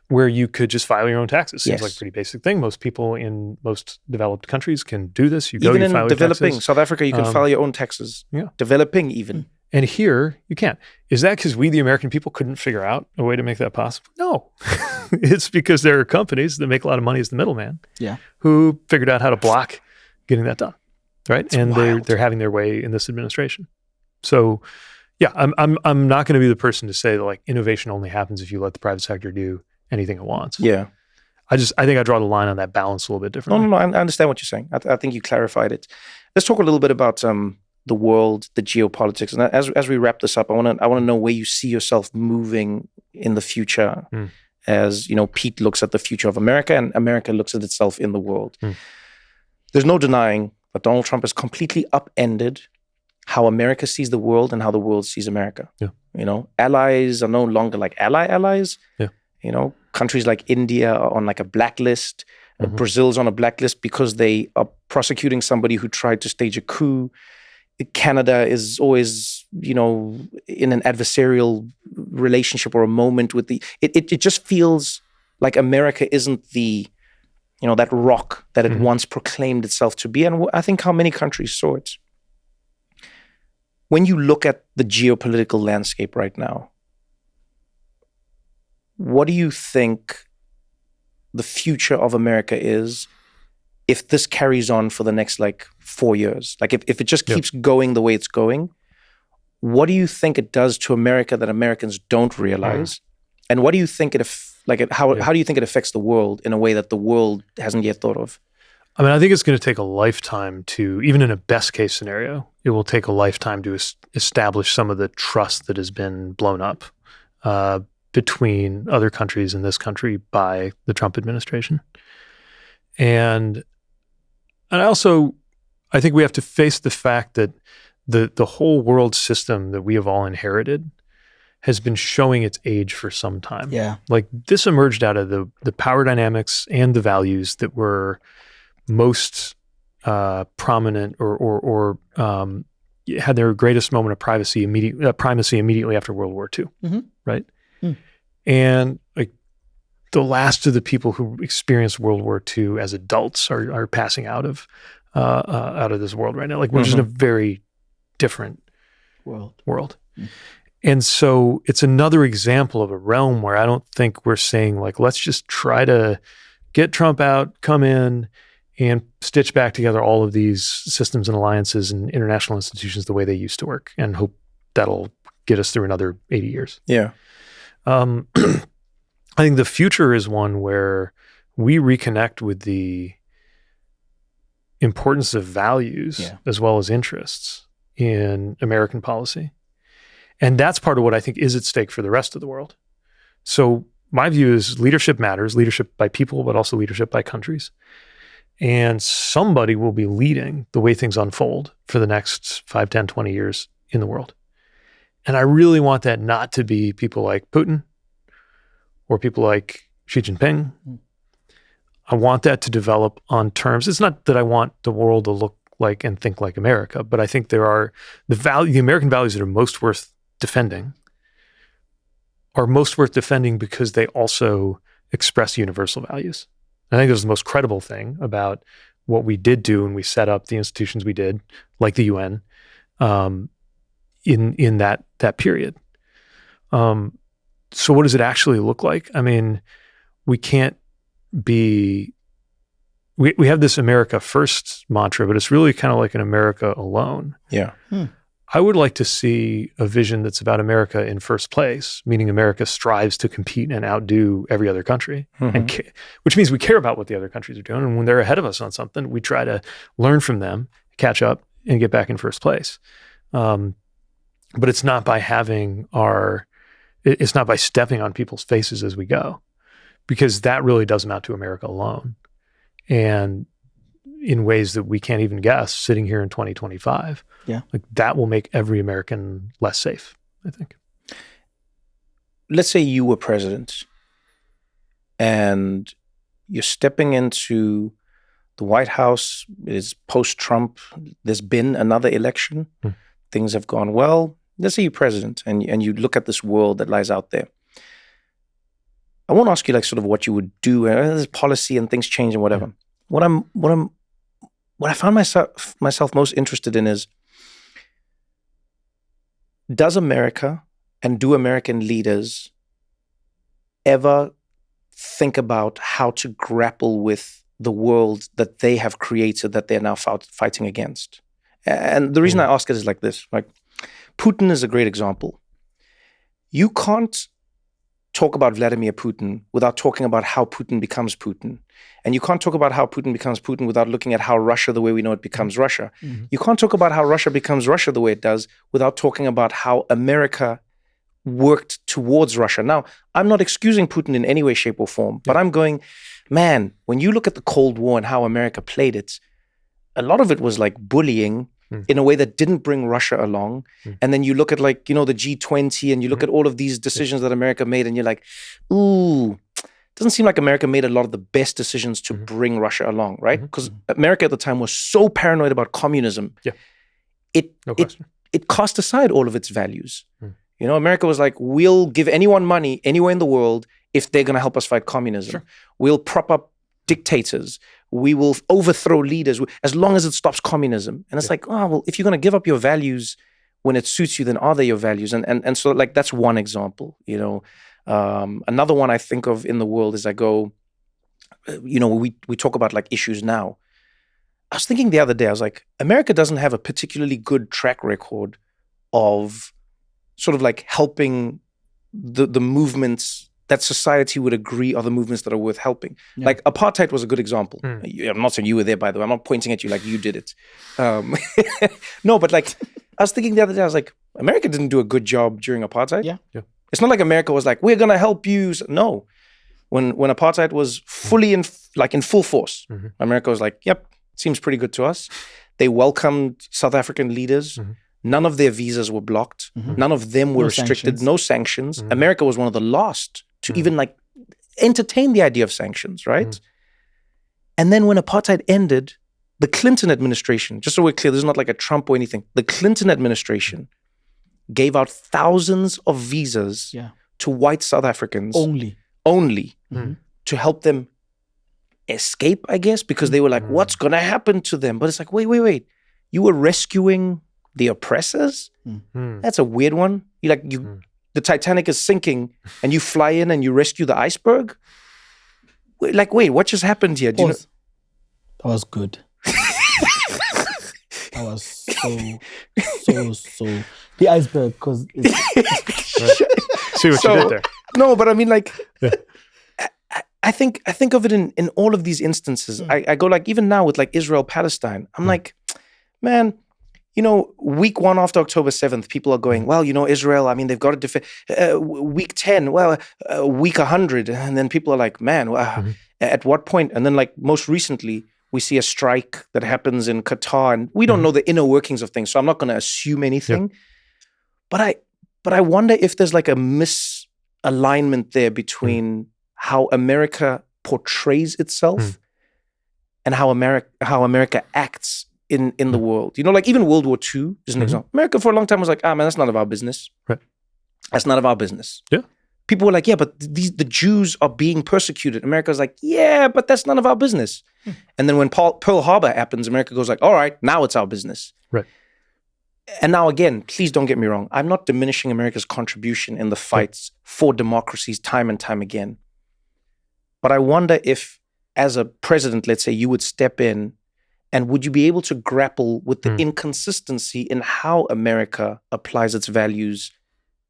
where you could just file your own taxes. Seems like a pretty basic thing. Most people in most developed countries can do this. You even you file in your developing taxes. South Africa, you can file your own taxes. Yeah, developing even. And here, you can't. Is that because we, the American people, couldn't figure out a way to make that possible? No. It's because there are companies that make a lot of money as the middleman who figured out how to block getting that done, right? It's and they're having their way in this administration. So, yeah, I'm not going to be the person to say that like innovation only happens if you let the private sector do anything it wants. Yeah. I think I draw the line on that balance a little bit differently. No, I understand what you're saying. I think you clarified it. Let's talk a little bit about the world, the geopolitics, and as we wrap this up, I want to know where you see yourself moving in the future. As you know, Pete looks at the future of America, and America looks at itself in the world. There's no denying that Donald Trump has completely upended how America sees the world and how the world sees America. Yeah. You know, allies are no longer like allies. Yeah. You know, countries like India are on like a blacklist. Brazil's on a blacklist because they are prosecuting somebody who tried to stage a coup. Canada is always, in an adversarial relationship or a moment with it just feels like America isn't the, that rock that it once proclaimed itself to be. And I think how many countries saw it. When you look at the geopolitical landscape right now, what do you think the future of America is if this carries on for the next 4 years? Like if it just keeps going the way it's going, what do you think it does to America that Americans don't realize? And what do you think how do you think it affects the world in a way that the world hasn't yet thought of? I mean, I think it's going to take a lifetime to, even in a best case scenario, it will take a lifetime to establish some of the trust that has been blown up between other countries and this country by the Trump administration. And I think we have to face the fact that the whole world system that we have all inherited has been showing its age for some time. Yeah. Like this emerged out of the power dynamics and the values that were most prominent or had their greatest moment of primacy immediately after World War II, right? And the last of the people who experienced World War II as adults are passing out of this world right now. Like we're just in a very different world. And so it's another example of a realm where I don't think we're saying let's just try to get Trump out, come in, and stitch back together all of these systems and alliances and international institutions the way they used to work and hope that'll get us through another 80 years. Yeah. I think the future is one where we reconnect with the importance of values as well as interests in American policy. And that's part of what I think is at stake for the rest of the world. So my view is leadership matters, leadership by people, but also leadership by countries. And somebody will be leading the way things unfold for the next 5, 10, 20 years in the world. And I really want that not to be people like Putin or people like Xi Jinping. I want that to develop on terms. It's not that I want the world to look like and think like America, but I think there are the American values that are most worth defending because they also express universal values. I think it was the most credible thing about what we did do when we set up the institutions we did, like the UN, in that period. So what does it actually look like? I mean, we can't be. We have this America First mantra, but it's really kind of like an America alone. Yeah. I would like to see a vision that's about America in first place, meaning America strives to compete and outdo every other country, which means we care about what the other countries are doing. And when they're ahead of us on something, we try to learn from them, catch up, and get back in first place. But it's not by it's not by stepping on people's faces as we go, because that really does amount to America alone. And in ways that we can't even guess sitting here in 2025. Yeah. That will make every American less safe, I think. Let's say you were president and you're stepping into the White House. It is post-Trump. There's been another election. Things have gone well. Let's say you're president and you look at this world that lies out there. I won't ask you sort of what you would do. There's policy and things change and whatever. What I found myself most interested in is, does America and do American leaders ever think about how to grapple with the world that they have created that they're now fighting against? And the reason I ask it is like this. Putin is a great example. You can't talk about Vladimir Putin without talking about how Putin becomes Putin. And you can't talk about how Putin becomes Putin without looking at how Russia, the way we know it, becomes Russia. You can't talk about how Russia becomes Russia the way it does without talking about how America worked towards Russia. Now, I'm not excusing Putin in any way, shape, or form, but I'm going, man, when you look at the Cold War and how America played it, a lot of it was like bullying in a way that didn't bring Russia along. And then you look at the G20 and you look at all of these decisions that America made and you're like, ooh, doesn't seem like America made a lot of the best decisions to bring Russia along, right? Because America at the time was so paranoid about communism. Yeah. No It question. it cast aside all of its values. You know, America was like, we'll give anyone money anywhere in the world if they're going to help us fight communism. Sure. We'll prop up dictators. We will overthrow leaders as long as it stops communism. And it's like, oh, well, if you're going to give up your values when it suits you, then are they your values? And so like, that's one example, you know. Another one I think of in the world is I go, you know, we talk about like issues now. I was thinking the other day, I was like, America doesn't have a particularly good track record of sort of like helping the movements that society would agree are the movements that are worth helping. Yeah. Like apartheid was a good example. I'm not saying you were there, by the way. I'm not pointing at you like you did it. No, but like I was thinking the other day, I was like, America didn't do a good job during apartheid. Yeah. It's not like America was like, we're going to help you. No. When apartheid was fully in full force, America was like, yep, seems pretty good to us. They welcomed South African leaders. None of their visas were blocked. None of them were restricted. No sanctions. America was one of the last to even like entertain the idea of sanctions, right? And then when apartheid ended, the Clinton administration, just so we're clear, this is not like a Trump or anything. The Clinton administration gave out thousands of visas to white South Africans. Only to help them escape, I guess, because they were like, what's going to happen to them? But it's like, wait. You were rescuing the oppressors? That's a weird one. The Titanic is sinking and you fly in and you rescue the iceberg? Wait, what just happened here? Do you know? That was good. That was so the iceberg, because see what you did there. No, but I mean, like, I think of it in all of these instances. I go like, even now with like Israel, Palestine, I'm like, man, you know, week 1 after October 7th, people are going, well, you know, Israel, I mean, they've got to defend. Week 10, well, week 100. And then people are like, man, at what point? And then like most recently, we see a strike that happens in Qatar, and we don't know the inner workings of things. So I'm not going to assume anything. Yeah. But I wonder if there's like a misalignment there between how America portrays itself and how America acts in the world. You know, like even World War II is an example. America for a long time was like, man, that's none of our business. Right. That's none of our business. Yeah. People were like, yeah, but the Jews are being persecuted. America's like, yeah, but that's none of our business. And then when Pearl Harbor happens, America goes like, all right, now it's our business. Right. And now again, please don't get me wrong. I'm not diminishing America's contribution in the fights for democracies time and time again. But I wonder if, as a president, let's say, you would step in, and would you be able to grapple with the inconsistency in how America applies its values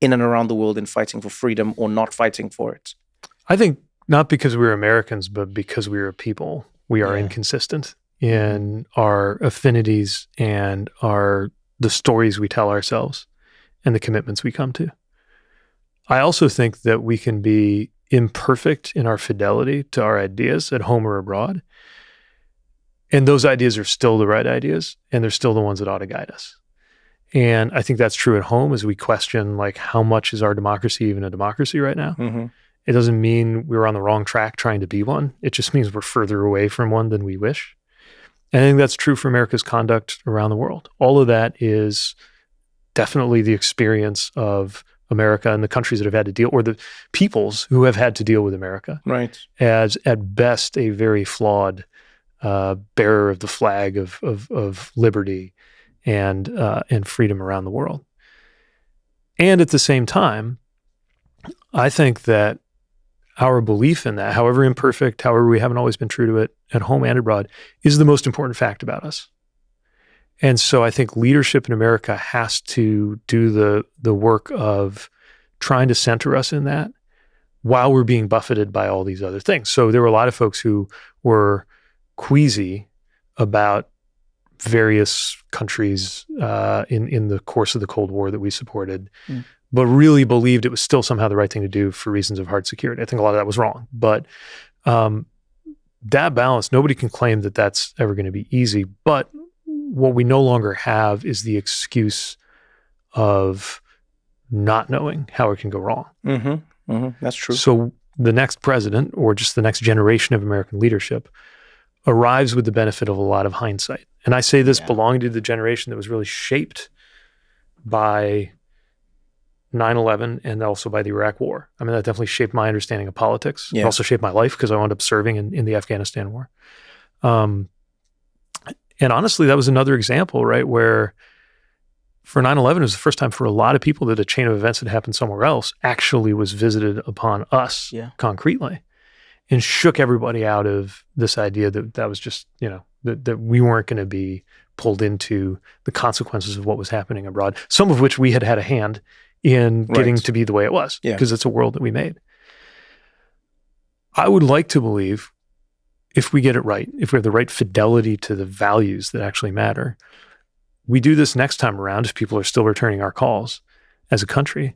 in and around the world in fighting for freedom or not fighting for it? I think not because we're Americans, but because we're a people. We are inconsistent in our affinities and the stories we tell ourselves and the commitments we come to. I also think that we can be imperfect in our fidelity to our ideas at home or abroad. And those ideas are still the right ideas, and they're still the ones that ought to guide us. And I think that's true at home as we question, like, how much is our democracy even a democracy right now? It doesn't mean we're on the wrong track trying to be one. It just means we're further away from one than we wish. And I think that's true for America's conduct around the world. All of that is definitely the experience of America and the countries that have had to deal, or the peoples who have had to deal with America. Right. As at best a very flawed bearer of the flag of liberty and freedom around the world. And at the same time, I think that our belief in that, however imperfect, however we haven't always been true to it at home and abroad, is the most important fact about us. And so I think leadership in America has to do the work of trying to center us in that while we're being buffeted by all these other things. So there were a lot of folks who were queasy about various countries in the course of the Cold War that we supported, but really believed it was still somehow the right thing to do for reasons of hard security. I think a lot of that was wrong. But that balance, nobody can claim that that's ever going to be easy. But what we no longer have is the excuse of not knowing how it can go wrong. That's true. So the next president or just the next generation of American leadership arrives with the benefit of a lot of hindsight. And I say this belonging to the generation that was really shaped by 9/11 and also by the Iraq War. I mean, that definitely shaped my understanding of politics. It also shaped my life because I wound up serving in the Afghanistan war. And honestly, that was another example, right, where for 9/11, it was the first time for a lot of people that a chain of events that happened somewhere else actually was visited upon us concretely and shook everybody out of this idea that was just, that we weren't going to be pulled into the consequences of what was happening abroad, some of which we had a hand in getting to be the way it was, because it's a world that we made. I would like to believe, if we get it right, if we have the right fidelity to the values that actually matter, we do this next time around, if people are still returning our calls as a country,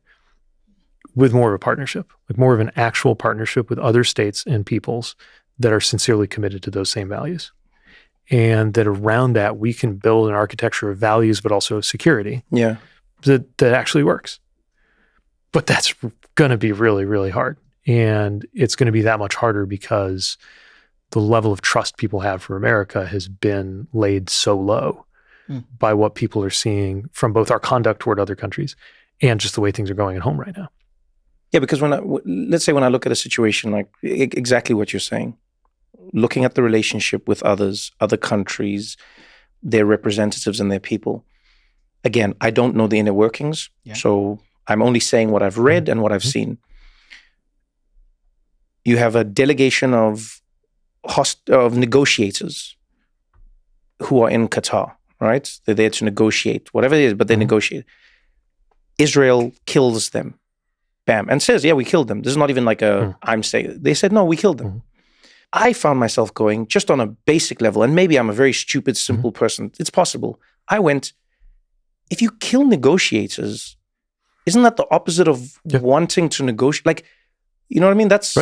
with more of a partnership, like more of an actual partnership with other states and peoples that are sincerely committed to those same values. And that around that, we can build an architecture of values, but also of security that actually works. But that's going to be really, really hard. And it's going to be that much harder because the level of trust people have for America has been laid so low by what people are seeing from both our conduct toward other countries and just the way things are going at home right now. Yeah, because let's say when I look at a situation like exactly what you're saying, looking at the relationship with others, other countries, their representatives and their people, again, I don't know the inner workings, so I'm only saying what I've read and what I've seen. You have a delegation of negotiators who are in Qatar, right? They're there to negotiate, whatever it is, but they negotiate. Israel kills them, bam, and says, yeah, we killed them. This is not even like I'm saying. They said, no, we killed them. I found myself going, just on a basic level, and maybe I'm a very stupid, simple person. It's possible. I went, if you kill negotiators, isn't that the opposite of wanting to negotiate? Like, you know what I mean? That's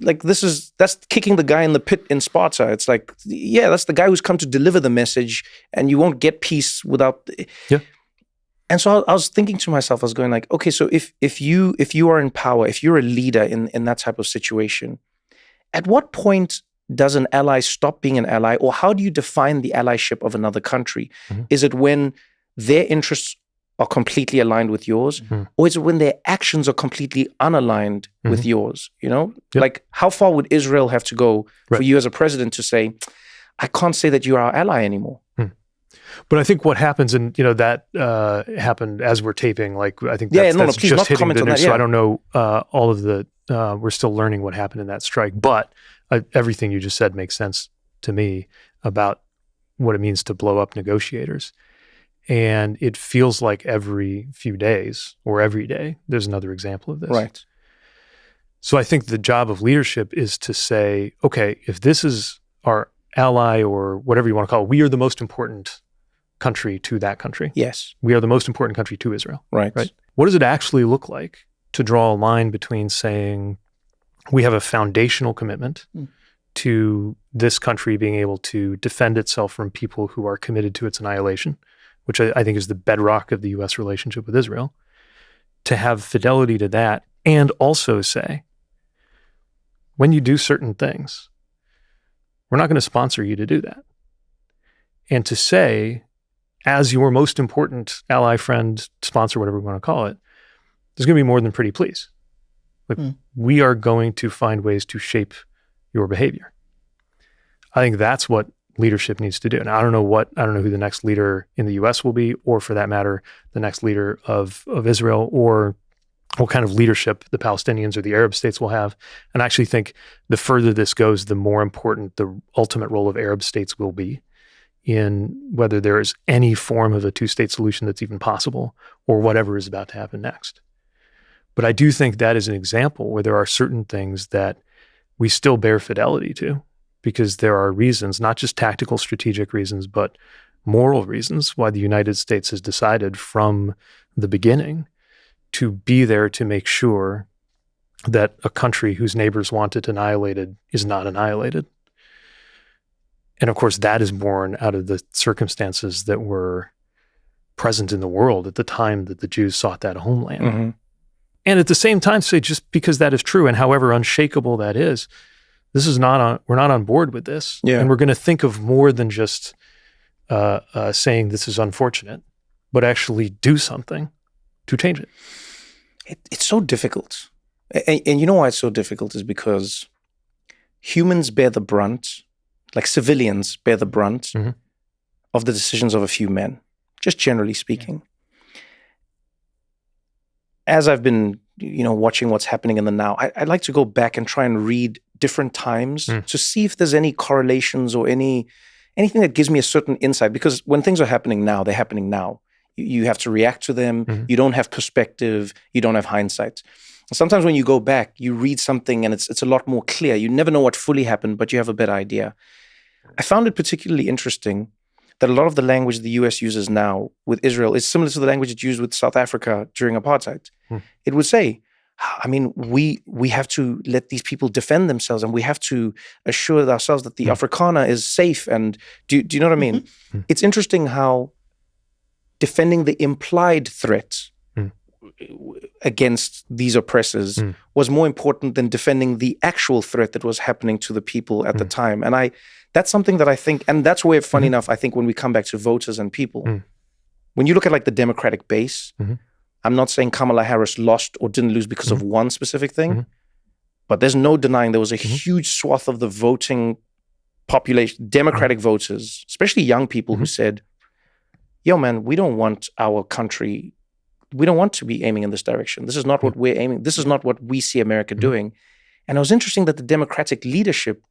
like, that's kicking the guy in the pit in Sparta. It's like, yeah, that's the guy who's come to deliver the message, and you won't get peace without. And so I was thinking to myself, I was going like, okay, so if you are in power, if you're a leader in that type of situation, at what point does an ally stop being an ally, or how do you define the allyship of another country? Is it when their interests are completely aligned with yours, or is it when their actions are completely unaligned with yours? You know, like how far would Israel have to go for you as a president to say, I can't say that you're our ally anymore? But I think what happens, and that happened as we're taping. Like I think that's just hitting the news. So I don't know all of the. We're still learning what happened in that strike. But everything you just said makes sense to me about what it means to blow up negotiators. And it feels like every few days or every day there's another example of this. Right. So I think the job of leadership is to say, okay, if this is our ally or whatever you want to call it, we are the most important country to that country. Yes. We are the most important country to Israel. Right. What does it actually look like to draw a line between saying we have a foundational commitment to this country being able to defend itself from people who are committed to its annihilation, which I think is the bedrock of the U.S. relationship with Israel, to have fidelity to that, and also say, when you do certain things, we're not going to sponsor you to do that. And to say, as your most important ally, friend, sponsor, whatever we want to call it, there's going to be more than pretty please. Like, we are going to find ways to shape your behavior. I think that's what leadership needs to do. And I don't know who the next leader in the U.S. will be, or for that matter, the next leader of Israel, or what kind of leadership the Palestinians or the Arab states will have. And I actually think the further this goes, the more important the ultimate role of Arab states will be in whether there is any form of a two-state solution that's even possible, or whatever is about to happen next. But I do think that is an example where there are certain things that we still bear fidelity to, because there are reasons, not just tactical, strategic reasons, but moral reasons why the United States has decided from the beginning to be there to make sure that a country whose neighbors want it annihilated is not annihilated. And of course, that is born out of the circumstances that were present in the world at the time that the Jews sought that homeland. And at the same time, say just because that is true and however unshakable that is, we're not on board with this. Yeah. And we're going to think of more than just saying this is unfortunate, but actually do something to change it. It's so difficult. And you know why it's so difficult is because humans bear the brunt, like civilians bear the brunt of the decisions of a few men, just generally speaking. As I've been, watching what's happening in the now, I'd like to go back and try and read different times to see if there's any correlations or anything that gives me a certain insight. Because when things are happening now, they're happening now. You have to react to them. You don't have perspective. You don't have hindsight. Sometimes when you go back, you read something and it's a lot more clear. You never know what fully happened, but you have a better idea. I found it particularly interesting that a lot of the language the US uses now with Israel is similar to the language it used with South Africa during apartheid. It would say, we have to let these people defend themselves and we have to assure ourselves that the Afrikaner is safe. And do you know what I mean? It's interesting how defending the implied threat against these oppressors was more important than defending the actual threat that was happening to the people at the time. And that's something that I think, and that's where, funny enough, I think when we come back to voters and people, when you look at like the Democratic base, I'm not saying Kamala Harris lost or didn't lose because of one specific thing, but there's no denying there was a huge swath of the voting population, Democratic voters, especially young people who said, yo, man, we don't want our country, we don't want to be aiming in this direction. This is not what we're aiming. This is not what we see America doing. And it was interesting that the Democratic leadership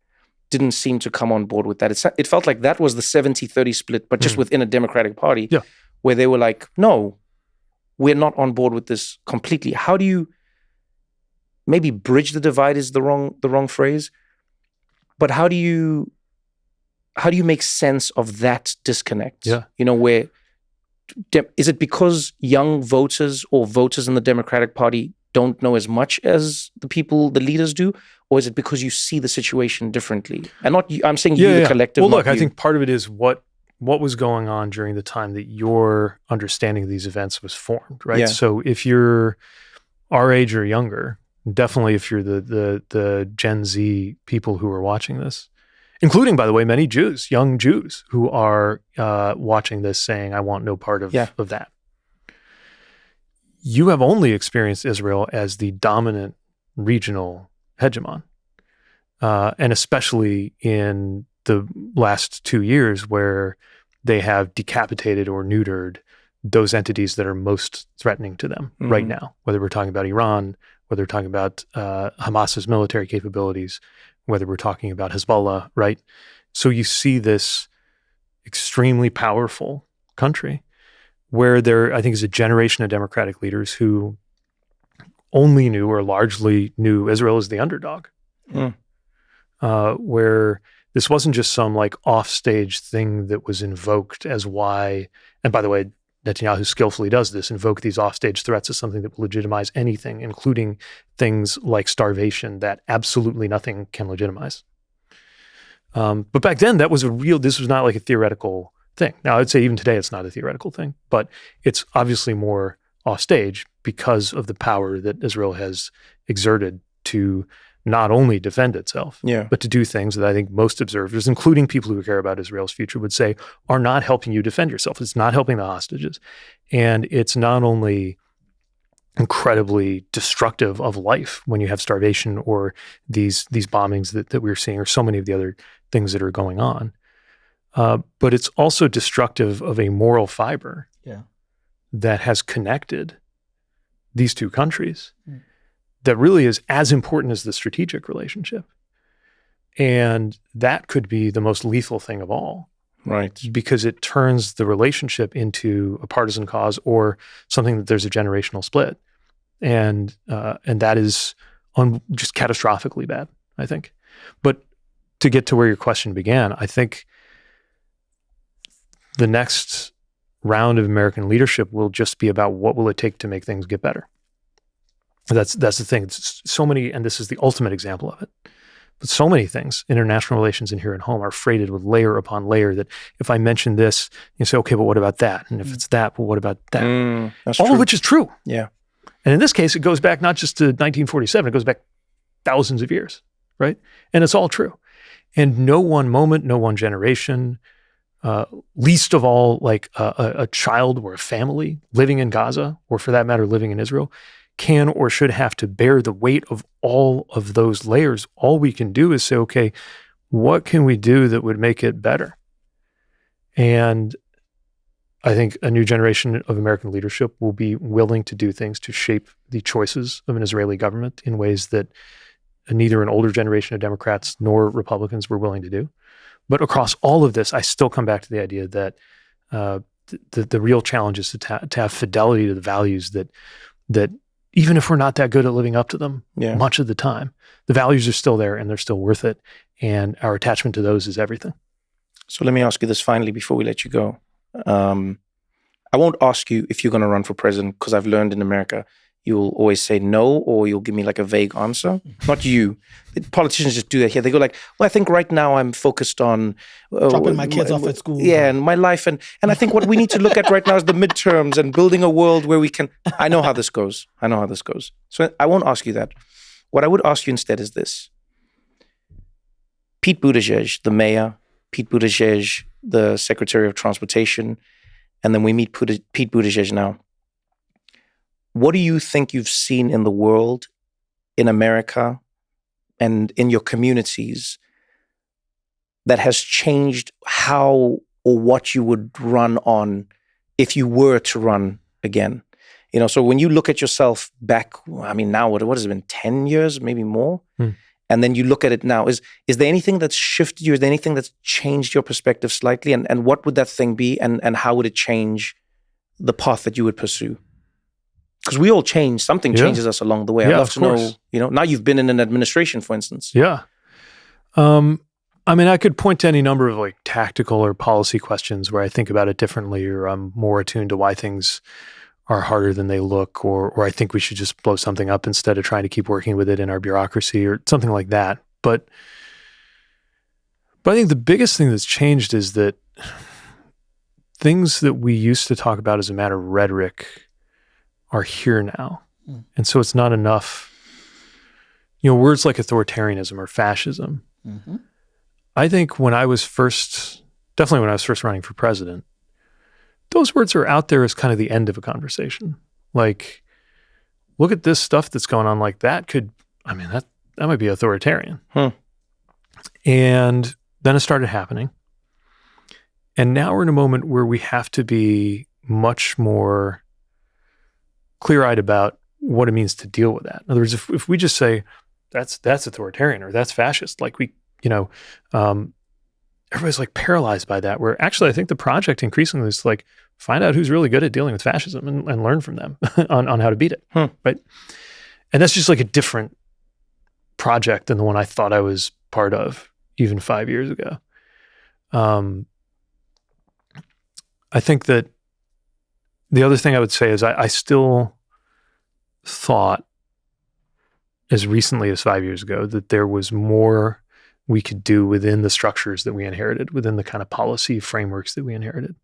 didn't seem to come on board with that. It felt like that was the 70-30 split, but just within a Democratic Party, where they were like, no, we're not on board with this completely. How do you maybe bridge the divide is the wrong phrase, but how do you make sense of that disconnect? Where is it because young voters or voters in the Democratic Party don't know as much as the leaders do? Or is it because you see the situation differently? And not you, I'm saying you, the collective. Well, look, I I think part of it is what was going on during the time that your understanding of these events was formed, right? Yeah. So if you're our age or younger, definitely if you're the Gen Z people who are watching this, including, by the way, many Jews, young Jews who are watching this saying, I want no part of that. You have only experienced Israel as the dominant regional hegemon. And especially in the last 2 years where they have decapitated or neutered those entities that are most threatening to them right now, whether we're talking about Iran, whether we're talking about Hamas's military capabilities, whether we're talking about Hezbollah, right? So you see this extremely powerful country where there, I think, is a generation of Democratic leaders who only knew or largely knew Israel as the underdog, where this wasn't just some like offstage thing that was invoked as why, and by the way, Netanyahu skillfully does this, invoke these offstage threats as something that will legitimize anything, including things like starvation that absolutely nothing can legitimize. But back then, this was not like a theoretical thing. Now, I'd say even today, it's not a theoretical thing, but it's obviously more offstage because of the power that Israel has exerted to not only defend itself, but to do things that I think most observers, including people who care about Israel's future, would say are not helping you defend yourself. It's not helping the hostages. And it's not only incredibly destructive of life when you have starvation or these bombings that we're seeing or so many of the other things that are going on, but it's also destructive of a moral fiber that has connected these two countries that really is as important as the strategic relationship. And that could be the most lethal thing of all. Right. Because it turns the relationship into a partisan cause or something that there's a generational split. And that is just catastrophically bad, I think. But to get to where your question began, I think the next round of American leadership will just be about what will it take to make things get better. That's the thing. It's so many, and this is the ultimate example of it. But so many things, international relations and here at home, are freighted with layer upon layer that if I mention this, you say, okay, but what about that? And if it's that, well, what about that? All of which is true. Yeah. And in this case, it goes back not just to 1947, it goes back thousands of years, right? And it's all true. And no one moment, no one generation, least of all like a child or a family living in Gaza, or for that matter, living in Israel, can or should have to bear the weight of all of those layers. All we can do is say, okay, what can we do that would make it better? And I think a new generation of American leadership will be willing to do things to shape the choices of an Israeli government in ways that neither an older generation of Democrats nor Republicans were willing to do. But across all of this, I still come back to the idea that the real challenge is to have fidelity to the values that even if we're not that good at living up to them much of the time, the values are still there and they're still worth it. And our attachment to those is everything. So let me ask you this finally before we let you go. I won't ask you if you're going to run for president, because I've learned in America, you'll always say no, or you'll give me like a vague answer. Not you. Politicians just do that here. They go like, well, I think right now I'm focused on dropping my kids off at school. Yeah, and my life. And I think what we need to look at right now is the midterms and building a world where we can, I know how this goes. So I won't ask you that. What I would ask you instead is this. Pete Buttigieg, the mayor, Pete Buttigieg, the Secretary of Transportation, and then we meet Pete Buttigieg now. What do you think you've seen in the world, in America, and in your communities that has changed how or what you would run on if you were to run again? You know, so when you look at yourself back, I mean, now what has it been, 10 years, maybe more? And then you look at it now, is there anything that's shifted you? Is there anything that's changed your perspective slightly? And what would that thing be? And how would it change the path that you would pursue? Because we all change. Something changes us along the way. I'd love to know, you know, now you've been in an administration, for instance. Yeah. I mean, I could point to any number of like tactical or policy questions where I think about it differently, or I'm more attuned to why things are harder than they look, or I think we should just blow something up instead of trying to keep working with it in our bureaucracy or something like that. But I think the biggest thing that's changed is that things that we used to talk about as a matter of rhetoric are here now. And so it's not enough, you know, words like authoritarianism or fascism. I think when I was first running for president, those words are out there as kind of the end of a conversation. Like, look at this stuff that's going on, like that might be authoritarian. And then it started happening. And now we're in a moment where we have to be much more clear-eyed about what it means to deal with that. In other words, if we just say, that's authoritarian or that's fascist, like everybody's like paralyzed by that, where actually I think the project increasingly is like, find out who's really good at dealing with fascism and learn from them on how to beat it, right? And that's just like a different project than the one I thought I was part of even 5 years ago. I think that the other thing I would say is I still thought as recently as 5 years ago that there was more we could do within the structures that we inherited, within the kind of policy frameworks that we inherited.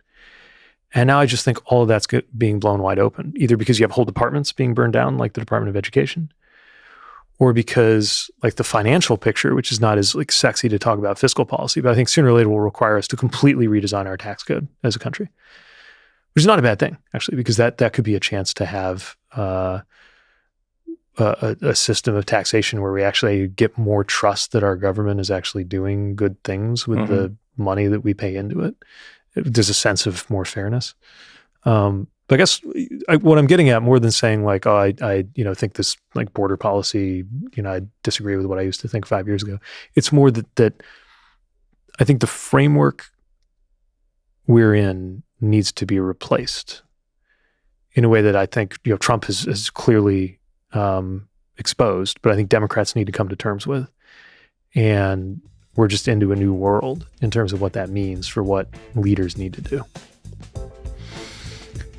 And now I just think all of that's being blown wide open, either because you have whole departments being burned down, like the Department of Education, or because like the financial picture, which is not as like sexy to talk about fiscal policy, but I think sooner or later will require us to completely redesign our tax code as a country, which is not a bad thing, actually, because that could be a chance to have a system of taxation where we actually get more trust that our government is actually doing good things with the money that we pay into it. There's a sense of more fairness. But I guess what I'm getting at, more than saying like, oh, I think this like border policy, I disagree with what I used to think 5 years ago. It's more that I think the framework we're in needs to be replaced in a way that I think Trump has clearly exposed, but I think Democrats need to come to terms with. And we're just into a new world in terms of what that means for what leaders need to do.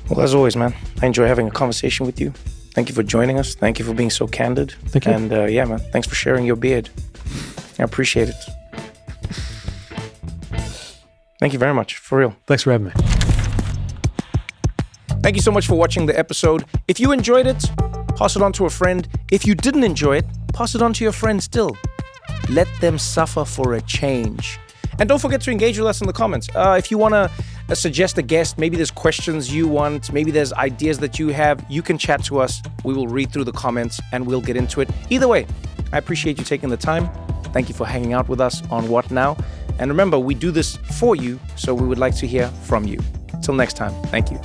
Well, as always, man, I enjoy having a conversation with you. Thank you for joining us. Thank you for being so candid. Thank you. And yeah, man, thanks for sharing your beard. I appreciate it. Thank you very much, for real. Thanks for having me. Thank you so much for watching the episode. If you enjoyed it, Pass it on to a friend. If you didn't enjoy it, pass it on to your friend still. Let them suffer for a change. And don't forget to engage with us in the comments. If you want to suggest a guest, maybe there's questions you want, maybe there's ideas that you have, you can chat to us. We will read through the comments and we'll get into it. Either way, I appreciate you taking the time. Thank you for hanging out with us on What Now? And remember, we do this for you, so we would like to hear from you. Till next time, thank you.